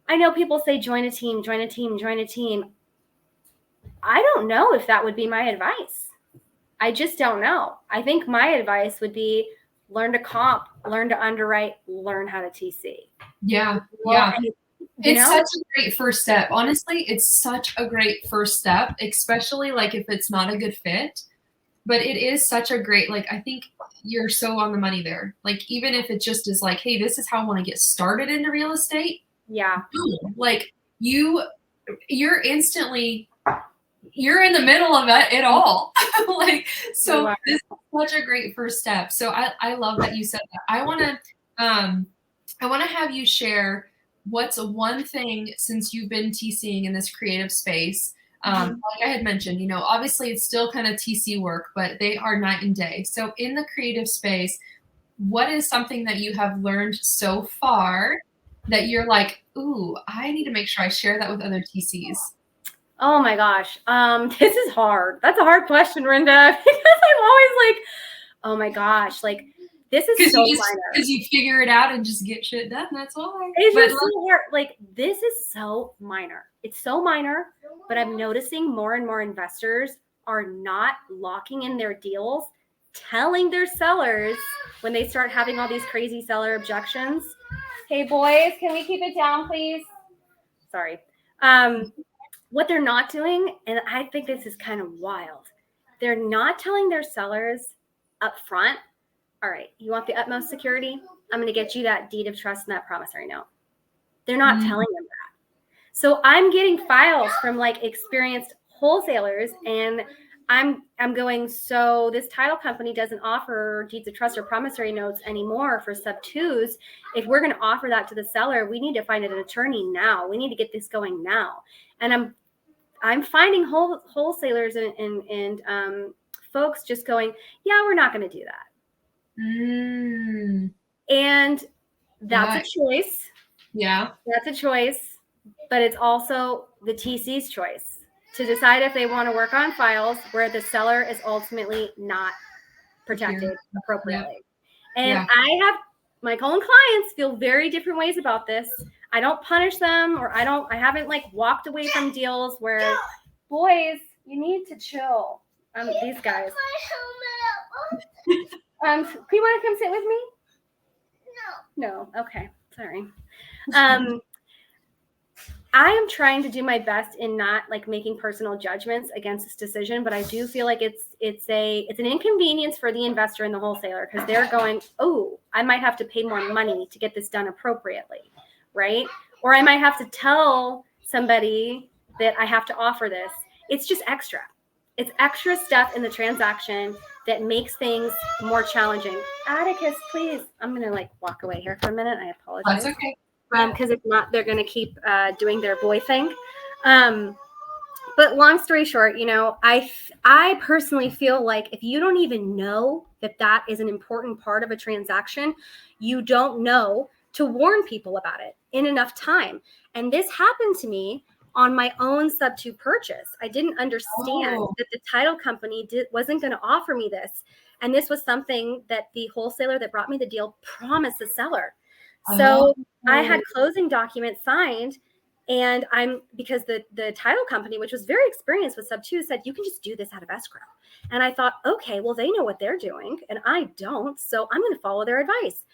I know people say join a team, join a team, join a team. I don't know if that would be my advice. I just don't know. I think my advice would be learn to comp, learn to underwrite, learn how to TC. Yeah. It's such a great first step. Honestly, it's such a great first step, especially like if it's not a good fit. But it is such a great, like, I think you're so on the money there. Like, even if it just is like, hey, this is how I want to get started into real estate. Yeah. Like you're instantly, you're in the middle of it all. Like, so this is such a great first step. So I love that you said that. I want to have you share what's one thing since you've been TCing in this creative space. Like I had mentioned, you know, obviously it's still kind of TC work, but they are night and day. So in the creative space, what is something that you have learned so far that you're like, ooh, I need to make sure I share that with other TCs? Oh my gosh. This is hard. That's a hard question, Rinda, because I'm always like, oh my gosh, like this is so minor. Because you figure it out and just get shit done. That's why. It's just so hard. Like this is so minor. It's so minor, but I'm noticing more and more investors are not locking in their deals, telling their sellers when they start having all these crazy seller objections, Okay, boys, can we keep it down, please? Sorry. What they're not doing, and I think this is kind of wild, they're not telling their sellers up front, all right, you want the utmost security? I'm going to get you that deed of trust and that promissory note. They're not telling them that. So I'm getting files from like experienced wholesalers, and I'm going, so this title company doesn't offer deeds of trust or promissory notes anymore for sub twos. If we're going to offer that to the seller, we need to find an attorney now. We need to get this going now. And I'm finding wholesalers and folks just going, yeah, we're not going to do that. And that's a choice. Yeah. That's a choice, but it's also the TC's choice to decide if they want to work on files where the seller is ultimately not protected appropriately. And I have my own clients feel very different ways about this. I don't punish them, or I haven't like walked away from deals where, boys, you need to chill. These guys. Do you want to come sit with me? No. Okay. Sorry. I am trying to do my best in not like making personal judgments against this decision, but I do feel like it's an inconvenience for the investor and the wholesaler, because they're going, oh, I might have to pay more money to get this done appropriately, right? Or I might have to tell somebody that I have to offer this. It's just extra. It's extra stuff in the transaction that makes things more challenging. Atticus, please. I'm going to like walk away here for a minute. I apologize. That's okay. Because if not, they're going to keep doing their boy thing. But long story short, you know, I personally feel like if you don't even know that that is an important part of a transaction, you don't know to warn people about it in enough time. And this happened to me on my own sub 2 purchase. I didn't understand that the title company wasn't going to offer me this. And this was something that the wholesaler that brought me the deal promised the seller. So I had closing documents signed, and because the title company, which was very experienced with sub 2, said, you can just do this out of escrow. And I thought, okay, well, they know what they're doing and I don't, so I'm going to follow their advice.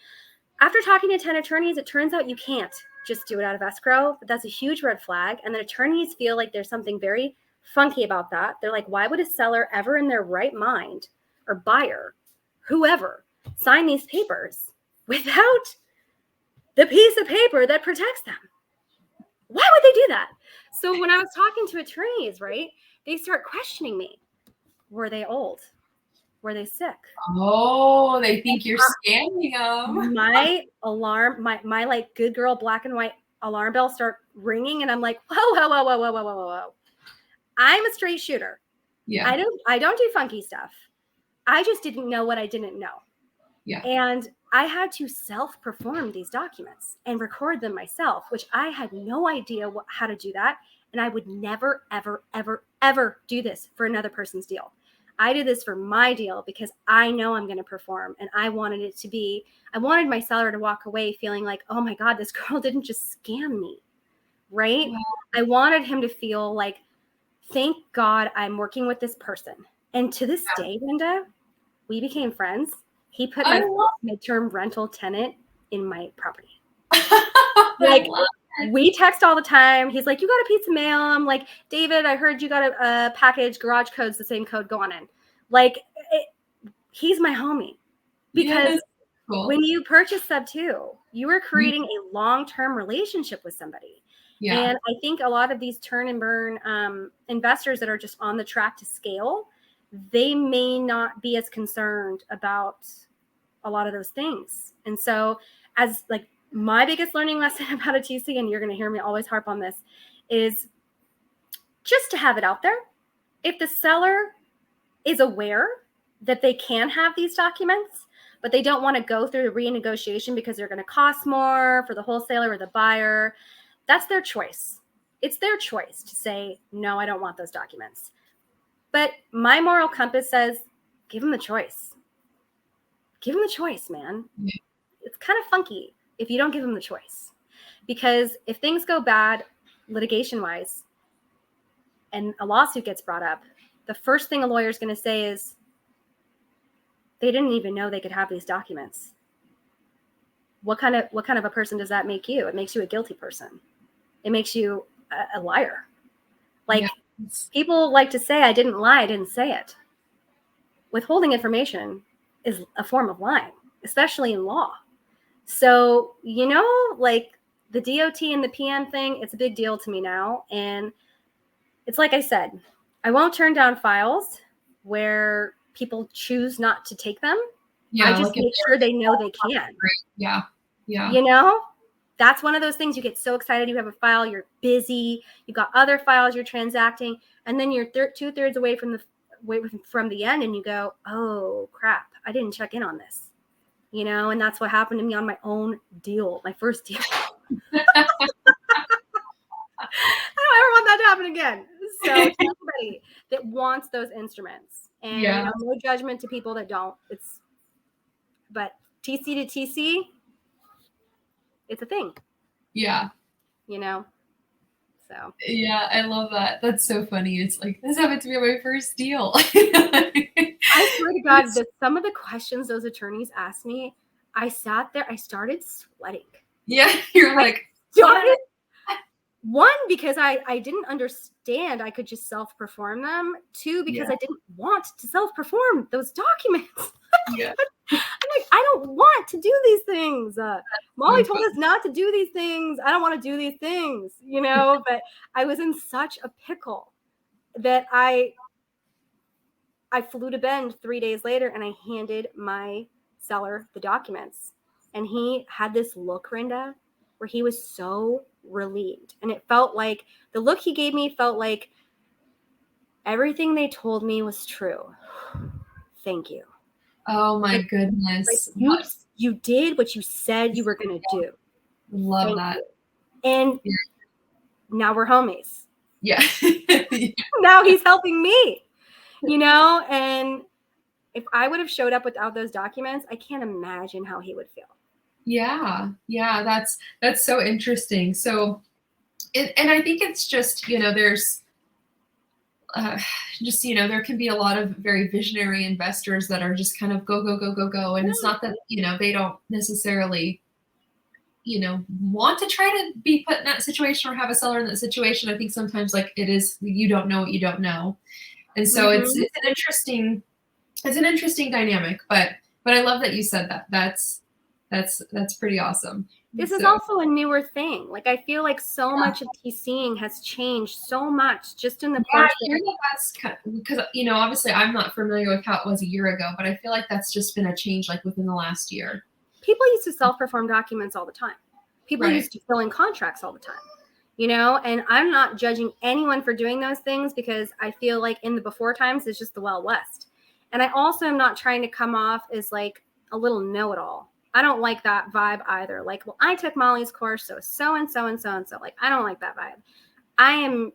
After talking to 10 attorneys, it turns out you can't just do it out of escrow, but that's a huge red flag. And the attorneys feel like there's something very funky about that. They're like, why would a seller ever in their right mind, or buyer, whoever, sign these papers without the piece of paper that protects them? Why would they do that? So when I was talking to attorneys, right, they start questioning me. Were they old? Were they sick? Oh, they think you're scamming them. My alarm, my like good girl black and white alarm bells start ringing, and I'm like, whoa. I'm a straight shooter. Yeah. I don't do funky stuff. I just didn't know what I didn't know. Yeah. And I had to self-perform these documents and record them myself, which I had no idea how to do that. And I would never, ever, ever, ever do this for another person's deal. I did this for my deal because I know I'm going to perform, and I wanted my seller to walk away feeling like, oh my God, this girl didn't just scam me, right? Wow. I wanted him to feel like, thank God I'm working with this person. And to this day, Linda, we became friends. He put my midterm rental tenant in my property. Like, we text all the time. He's like, you got a piece of mail. I'm like, David, I heard you got a package. Garage code's the same code. Go on in. Like, he's my homie. Because when you purchase sub 2, you are creating a long-term relationship with somebody. Yeah. And I think a lot of these turn and burn investors that are just on the track to scale, they may not be as concerned about a lot of those things. And so as like my biggest learning lesson about a TC, and you're going to hear me always harp on this, is just to have it out there. If the seller is aware that they can have these documents, but they don't want to go through the renegotiation because they're going to cost more for the wholesaler or the buyer, that's their choice. It's their choice to say, no, I don't want those documents. But my moral compass says, give them the choice. Give them the choice, man. Yeah. It's kind of funky if you don't give them the choice. Because if things go bad litigation-wise and a lawsuit gets brought up, the first thing a lawyer is going to say is, they didn't even know they could have these documents. what kind of a person does that make you? It makes you a guilty person. It makes you a liar. Like, people like to say, I didn't lie, I didn't say it. Withholding information is a form of lying, especially in law. So, like the DOT and the PM thing, it's a big deal to me now. And it's like I said, I won't turn down files where people choose not to take them. I just make sure they know they can. Yeah. That's one of those things. You get so excited. You have a file, you're busy, you've got other files you're transacting, and then you're 2/3 away from the end, and you go, oh crap, I didn't check in on this. And that's what happened to me on my own deal, my first deal. I don't ever want that to happen again. So to anybody that wants those instruments, and no judgment to people that don't, but TC to TC, it's a thing. Yeah. So. Yeah, I love that. That's so funny. It's like, this happened to me on my first deal. I swear to God, that some of the questions those attorneys asked me, I sat there, I started sweating. Yeah, you're like, one, because I didn't understand I could just self-perform them. Two, because I didn't want to self-perform those documents. Yeah. I'm like, I don't want to do these things. Molly told us not to do these things. I don't want to do these things, but I was in such a pickle that I flew to Bend 3 days later, and I handed my seller the documents, and he had this look, Rinda, where he was so relieved. And it felt like the look he gave me felt like everything they told me was true. Thank you. Oh my goodness. Like, you did what you said you were going to do. Love that. And now we're homies. Yeah. Now he's helping me, and if I would have showed up without those documents, I can't imagine how he would feel. Yeah. That's so interesting. So, and I think it's just, there's there can be a lot of very visionary investors that are just kind of go. And it's not that, they don't necessarily, want to try to be put in that situation or have a seller in that situation. I think sometimes like it is, you don't know what you don't know. And so it's an interesting dynamic, but I love that you said that. That's pretty awesome. This is also a newer thing. Like, I feel like so much of TCing has changed so much just in the course. Because, obviously I'm not familiar with how it was a year ago, but I feel like that's just been a change like within the last year. People used to self-perform documents all the time. People used to fill in contracts all the time, and I'm not judging anyone for doing those things, because I feel like in the before times, it's just the Wild West. And I also am not trying to come off as like a little know-it-all. I don't like that vibe either. Like, well, I took Molly's course, so and so and so and so. Like, I don't like that vibe. I am,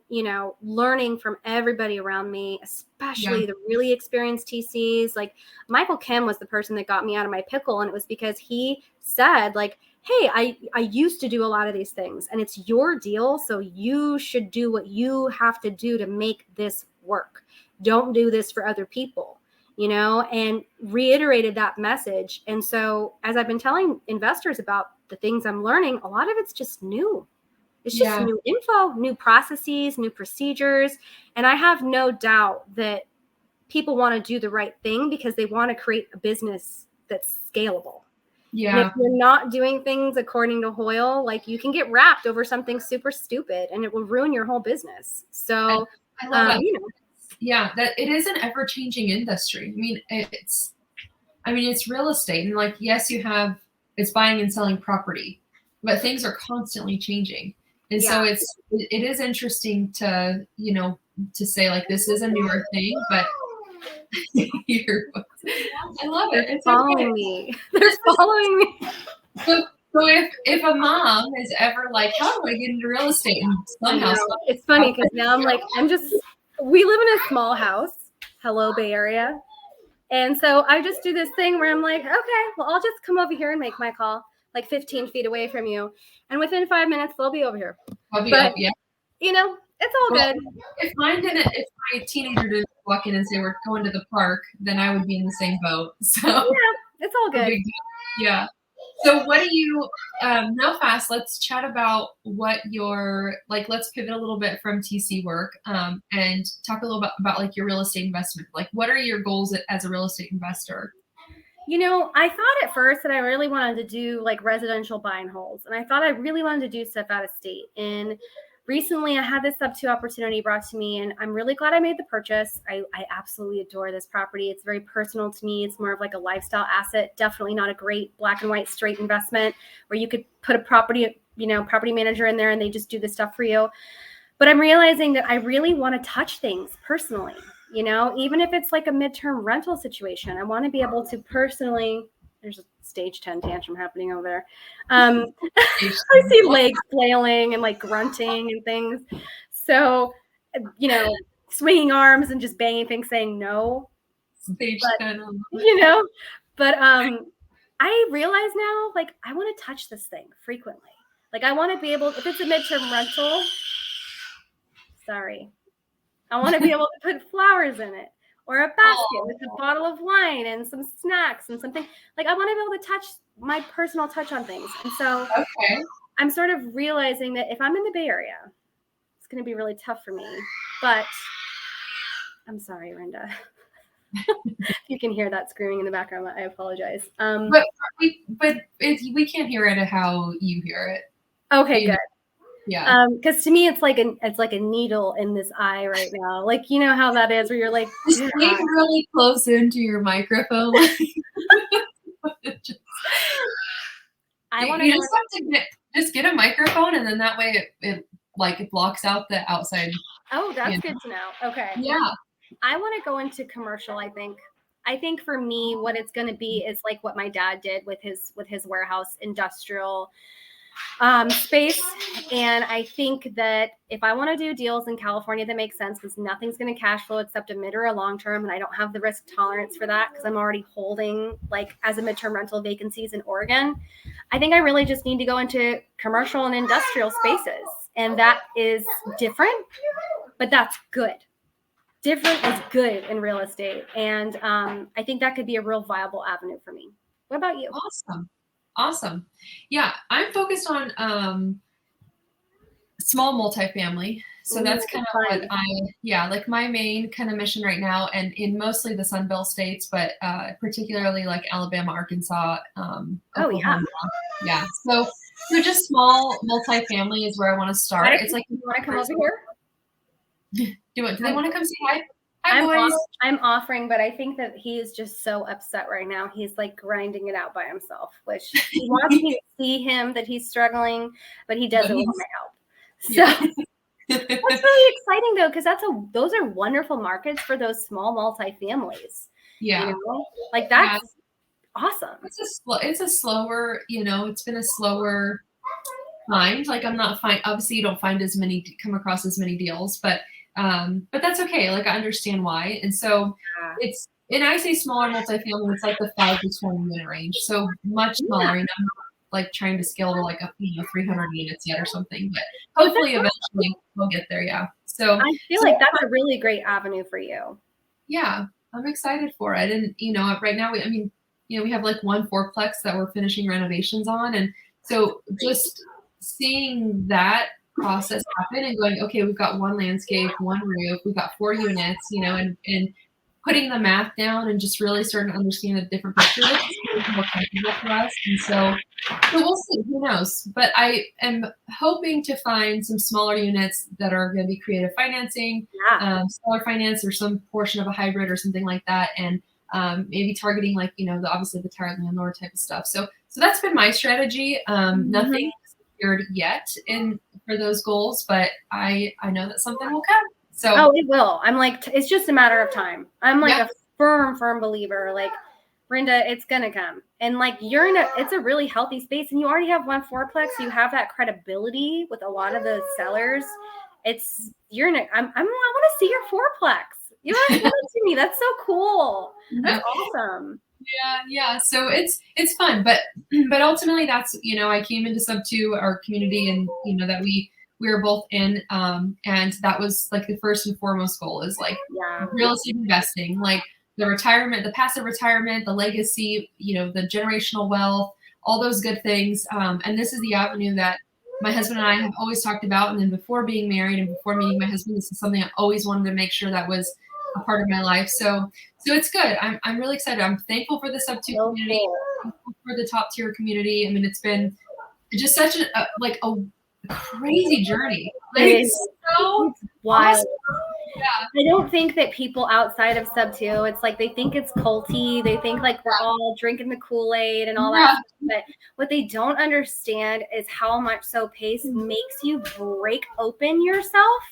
learning from everybody around me, especially the really experienced TCs. Like, Michael Kim was the person that got me out of my pickle. And it was because he said, like, hey, I used to do a lot of these things, and it's your deal. So you should do what you have to do to make this work. Don't do this for other people, and reiterated that message. And so as I've been telling investors about the things I'm learning, a lot of it's just new. It's just new info, new processes, new procedures. And I have no doubt that people want to do the right thing because they want to create a business that's scalable. Yeah. And if you're not doing things according to Hoyle, like, you can get wrapped over something super stupid and it will ruin your whole business. So, I love that. Yeah, that it is an ever-changing industry. I mean, it's real estate, and like, yes, it's buying and selling property, but things are constantly changing. And so it is interesting to, to say like, this is a newer thing, but I love it. It's following me. They're following me. So if a mom is ever like, how do I get into real estate? And somehow, it's funny because now I'm like, we live in a small house. Hello, Bay Area. And so I just do this thing where I'm like, okay, well, I'll just come over here and make my call, like 15 feet away from you. And within 5 minutes, they'll be over here. It's all good. If my teenager didn't walk in and say we're going to the park, then I would be in the same boat. So yeah, it's all good. Yeah. So what do you, real fast, let's chat about what your, like, let's pivot a little bit from TC work, and talk a little bit about like your real estate investment. Like, what are your goals as a real estate investor? I thought at first that I really wanted to do like residential buy and holds. And I thought I really wanted to do stuff out of state. And recently I had this sub-2 opportunity brought to me, and I'm really glad I made the purchase. I absolutely adore this property. It's very personal to me. It's more of like a lifestyle asset. Definitely not a great black and white straight investment where you could put a property manager in there and they just do the stuff for you. But I'm realizing that I really want to touch things personally. Even if it's like a midterm rental situation, I want to be able to personally, there's a stage 10 tantrum happening over there. I see legs flailing and like grunting and things. So, swinging arms and just banging things saying no. Stage 10. But I realize now, like, I want to touch this thing frequently. Like, I want to be able, if it's a midterm rental, I want to be able to put flowers in it, or a basket with a bottle of wine and some snacks and something. Like, I want to be able to touch my personal touch on things. And so I'm sort of realizing that if I'm in the Bay Area, it's going to be really tough for me. But I'm sorry, Rinda. If you can hear that screaming in the background, I apologize. But we can't hear it how you hear it. Okay, good. Yeah. Because to me, it's like a needle in this eye right now. Like, you know how that is, where you're like, just lean really close into your microphone. I want to. You just have to get a microphone, and then that way it blocks out the outside. Oh, that's good to know. Okay. Yeah. I want to go into commercial. I think for me, what it's going to be is like what my dad did with his warehouse, industrial space. And I think that if I want to do deals in California that make sense, because nothing's going to cash flow except a mid or a long term, and I don't have the risk tolerance for that because I'm already holding like as a midterm rental vacancies in Oregon, I think I really just need to go into commercial and industrial spaces. And that is different, but that's good. Different is good in real estate. And I think that could be a real viable avenue for me. What about you? Awesome. Yeah, I'm focused on small multifamily. So that's kind of what like my main kind of mission right now, and in mostly the Sun Belt states, but particularly like Alabama, Arkansas, Oklahoma. Yeah. So just small multifamily is where I want to start. It's like, you want to come over here? Do they want to come say hi? Hi, boys. I'm offering, but I think that he is just so upset right now. He's like grinding it out by himself, which he wants me to see him that he's struggling, but he doesn't want my help. So that's really exciting though, because those are wonderful markets for those small multifamilies. Yeah. Like that's awesome. It's a slower, it's been a slower find. Like obviously you don't come across as many deals, but that's okay. Like I understand why. And so and I say smaller multifamily, it's like the 5 to 20 unit range. So much smaller. And I'm not like trying to scale to like 300 units yet or something, but hopefully eventually we'll get there. Yeah. So I feel like that's a really great avenue for you. Yeah. I'm excited for it. And, right now we have like one fourplex that we're finishing renovations on. And so just seeing that process happen and going, okay, we've got one landscape, one roof, we've got 4 units, and putting the math down and just really starting to understand a different picture of it is more comfortable for us. And so we'll see, who knows? But I am hoping to find some smaller units that are going to be creative financing, seller finance, or some portion of a hybrid or something like that. And maybe targeting like, obviously the tired landlord type of stuff. So that's been my strategy. Nothing secured yet for those goals, but I know that something will come. So it will. I'm like, it's just a matter of time. I'm like a firm believer. Like, Rinda, it's gonna come. And like it's a really healthy space, and you already have one fourplex. So you have that credibility with a lot of the sellers. I want to see your fourplex. You have to give it to me. That's so cool. That's awesome. Yeah. So it's fun, but ultimately that's, I came into sub-2, our community, and that we were both in, and that was like the first and foremost goal is like real estate investing, like the retirement, the passive retirement, the legacy, the generational wealth, all those good things. And this is the avenue that my husband and I have always talked about. And then before being married and before meeting my husband, this is something I always wanted to make sure that was a part of my life. So it's good. I'm really excited. I'm thankful for the sub 2 community, thankful for the top tier community. I mean, it's been just such a crazy journey. Like, It's so wild. awesome. Yeah. I don't think that people outside of sub 2, it's like they think it's culty. They think like we're all drinking the Kool-Aid and all that stuff. But what they don't understand is how much so pace makes you break open yourself,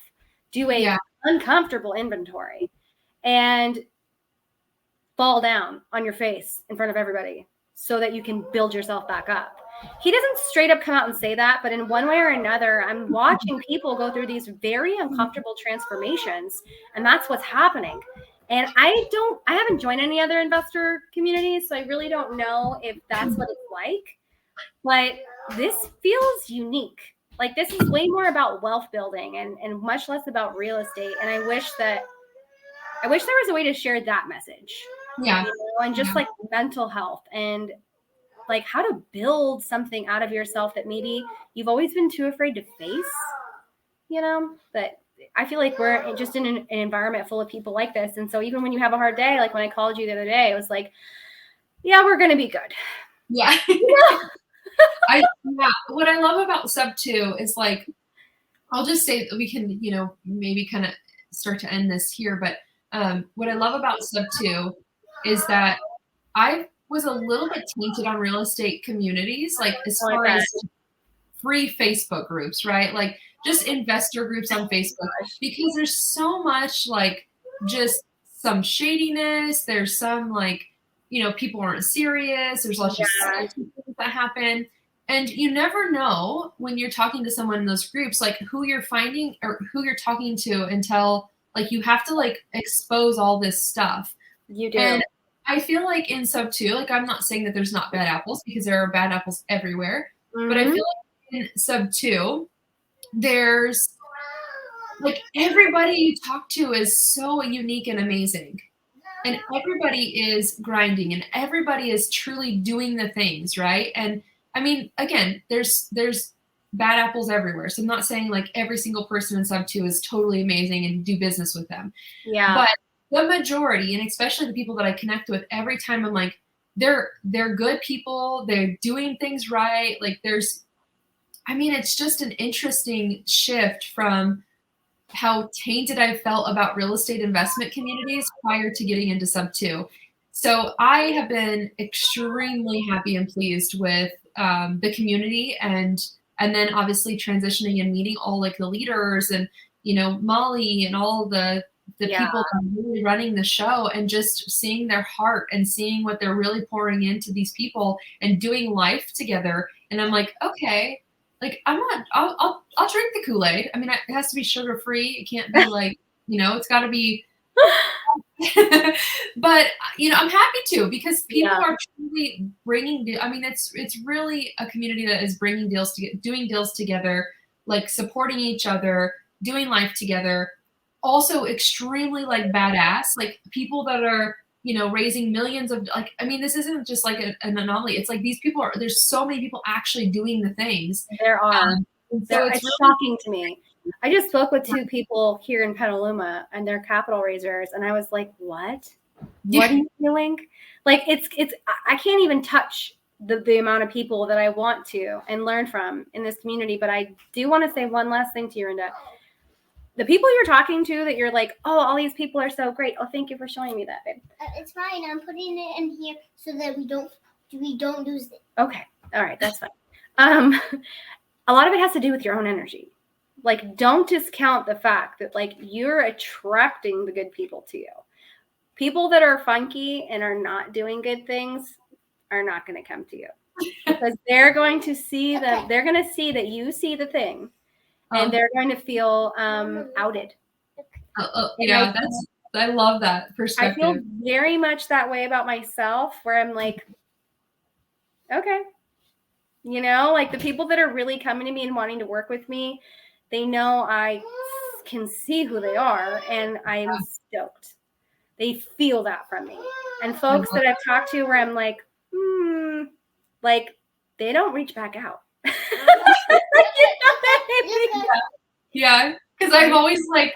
do a uncomfortable inventory, and fall down on your face in front of everybody so that you can build yourself back up. He doesn't straight up come out and say that, but in one way or another, I'm watching people go through these very uncomfortable transformations, and that's what's happening. And I haven't joined any other investor communities, so I really don't know if that's what it's like, but this feels unique. Like, this is way more about wealth building and much less about real estate. And I wish there was a way to share that message. Yeah. And just like mental health and like how to build something out of yourself that maybe you've always been too afraid to face, but I feel like we're just in an environment full of people like this. And so even when you have a hard day, like when I called you the other day, it was like, yeah, we're going to be good. Yeah. What I love about sub 2 is like, I'll just say that we can, maybe kind of start to end this here. But what I love about sub 2 is that I was a little bit tainted on real estate communities, like as far as free Facebook groups, right? Like just investor groups on Facebook, because there's so much like just some shadiness. There's some like, people aren't serious. There's lots of things that happen. And you never know when you're talking to someone in those groups, like who you're finding or who you're talking to until like you have to like expose all this stuff. You do. And I feel like in sub 2, like I'm not saying that there's not bad apples because there are bad apples everywhere, but I feel like in sub 2, there's like everybody you talk to is so unique and amazing. And everybody is grinding and everybody is truly doing the things, right? And I mean, again, there's bad apples everywhere. So I'm not saying like every single person in sub 2 is totally amazing and do business with them. Yeah. But the majority, and especially the people that I connect with, every time I'm like, they're good people. They're doing things right. Like it's just an interesting shift from how tainted I felt about real estate investment communities prior to getting into sub 2. So I have been extremely happy and pleased with the community and then obviously transitioning and meeting all like the leaders and, Molly and all the people that are really running the show and just seeing their heart and seeing what they're really pouring into these people and doing life together. And I'm like, okay, like I'll drink the Kool-Aid. I mean, it has to be sugar free. It can't be like, it's got to be. But I'm happy to, because people are truly bringing. I mean, it's really a community that is bringing deals together, doing deals together, like supporting each other, doing life together. Also, extremely like badass, like people that are raising millions of like. I mean, this isn't just like an anomaly. It's like these people there's so many people actually doing the things. There are. So it's really shocking to me. I just spoke with 2 people here in Petaluma and they're capital raisers. And I was like, what? What are you feeling? Like it's, I can't even touch the amount of people that I want to and learn from in this community. But I do want to say one last thing to you, Rinda. The people you're talking to that you're like, oh, all these people are so great. Oh, thank you for showing me that, babe. It's fine. I'm putting it in here so that we don't lose it. Okay. All right. That's fine. A lot of it has to do with your own energy. Like, don't discount the fact that like you're attracting the good people to you. People that are funky and are not doing good things are not going to come to you because they're going to see that they're going to see that you see the thing. And they're going to feel outed. I love that perspective. I feel very much that way about myself, where I'm like, okay, like the people that are really coming to me and wanting to work with me, they know I can see who they are, and I'm stoked. They feel that from me. And folks that I've talked to where I'm like, like they don't reach back out. Yeah, because I'm always like,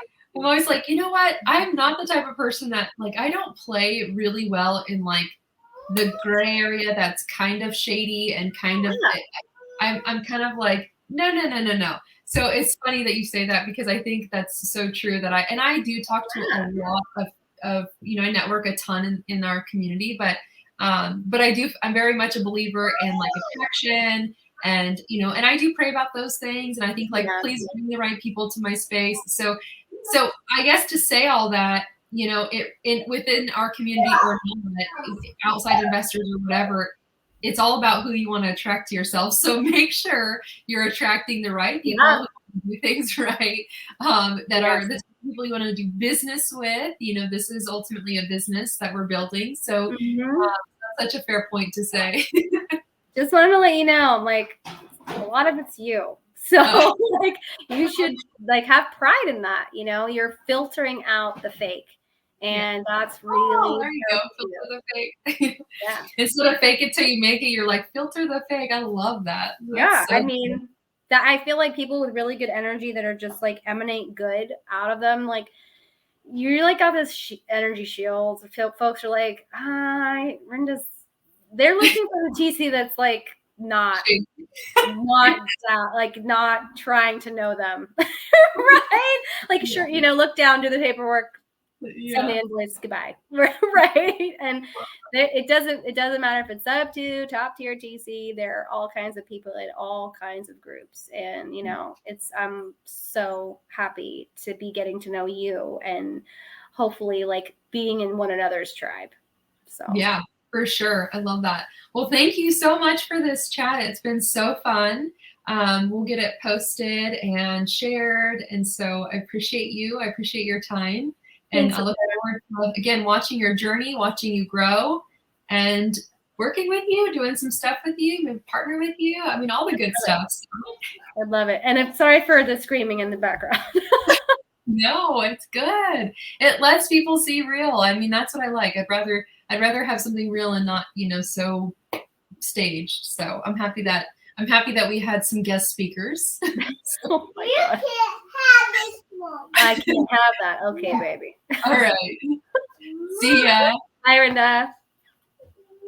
you know what? I'm not the type of person that like I don't play really well in like the gray area that's kind of shady and kind of I'm kind of like no. So it's funny that you say that because I think that's so true that I do talk to a lot of I network a ton in our community, but I'm very much a believer in like attraction and and I do pray about those things and I think like please bring the right people to my space. So I guess to say all that, within our community or not, outside investors or whatever, it's all about who you want to attract to yourself. So make sure you're attracting the right people who do things right, that are the people you want to do business with. This is ultimately a business that we're building. So that's such a fair point to say. Just wanted to let you know, like, a lot of it's you. So like you should like have pride in that, you're filtering out the fake. And that's really there you go. Filter the fake. Instead of fake it till you make it, you're like filter the fake. I love that. That's I mean, that I feel like people with really good energy that are just like emanate good out of them, like you like got this energy shield. Folks are like, Rinda's. They're looking for the TC that's like not trying to know them, right? Like sure, look down, do the paperwork. Send the invoice, goodbye. Right. And it doesn't matter if it's up to top tier TC. There are all kinds of people in all kinds of groups. And I'm so happy to be getting to know you and hopefully like being in one another's tribe. So yeah, for sure. I love that. Well, thank you so much for this chat. It's been so fun. We'll get it posted and shared. And so I appreciate you. I appreciate your time. And I look forward to, again, watching your journey, watching you grow, and working with you, doing some stuff with you, maybe partner with you. I mean, all the good stuff. I love it. And I'm sorry for the screaming in the background. No, it's good. It lets people see real. I mean, that's what I like. I'd rather have something real and not, so staged. So I'm happy that we had some guest speakers. Oh my God. I can't have that. Okay, baby. All right. See ya. Bye, Rinda.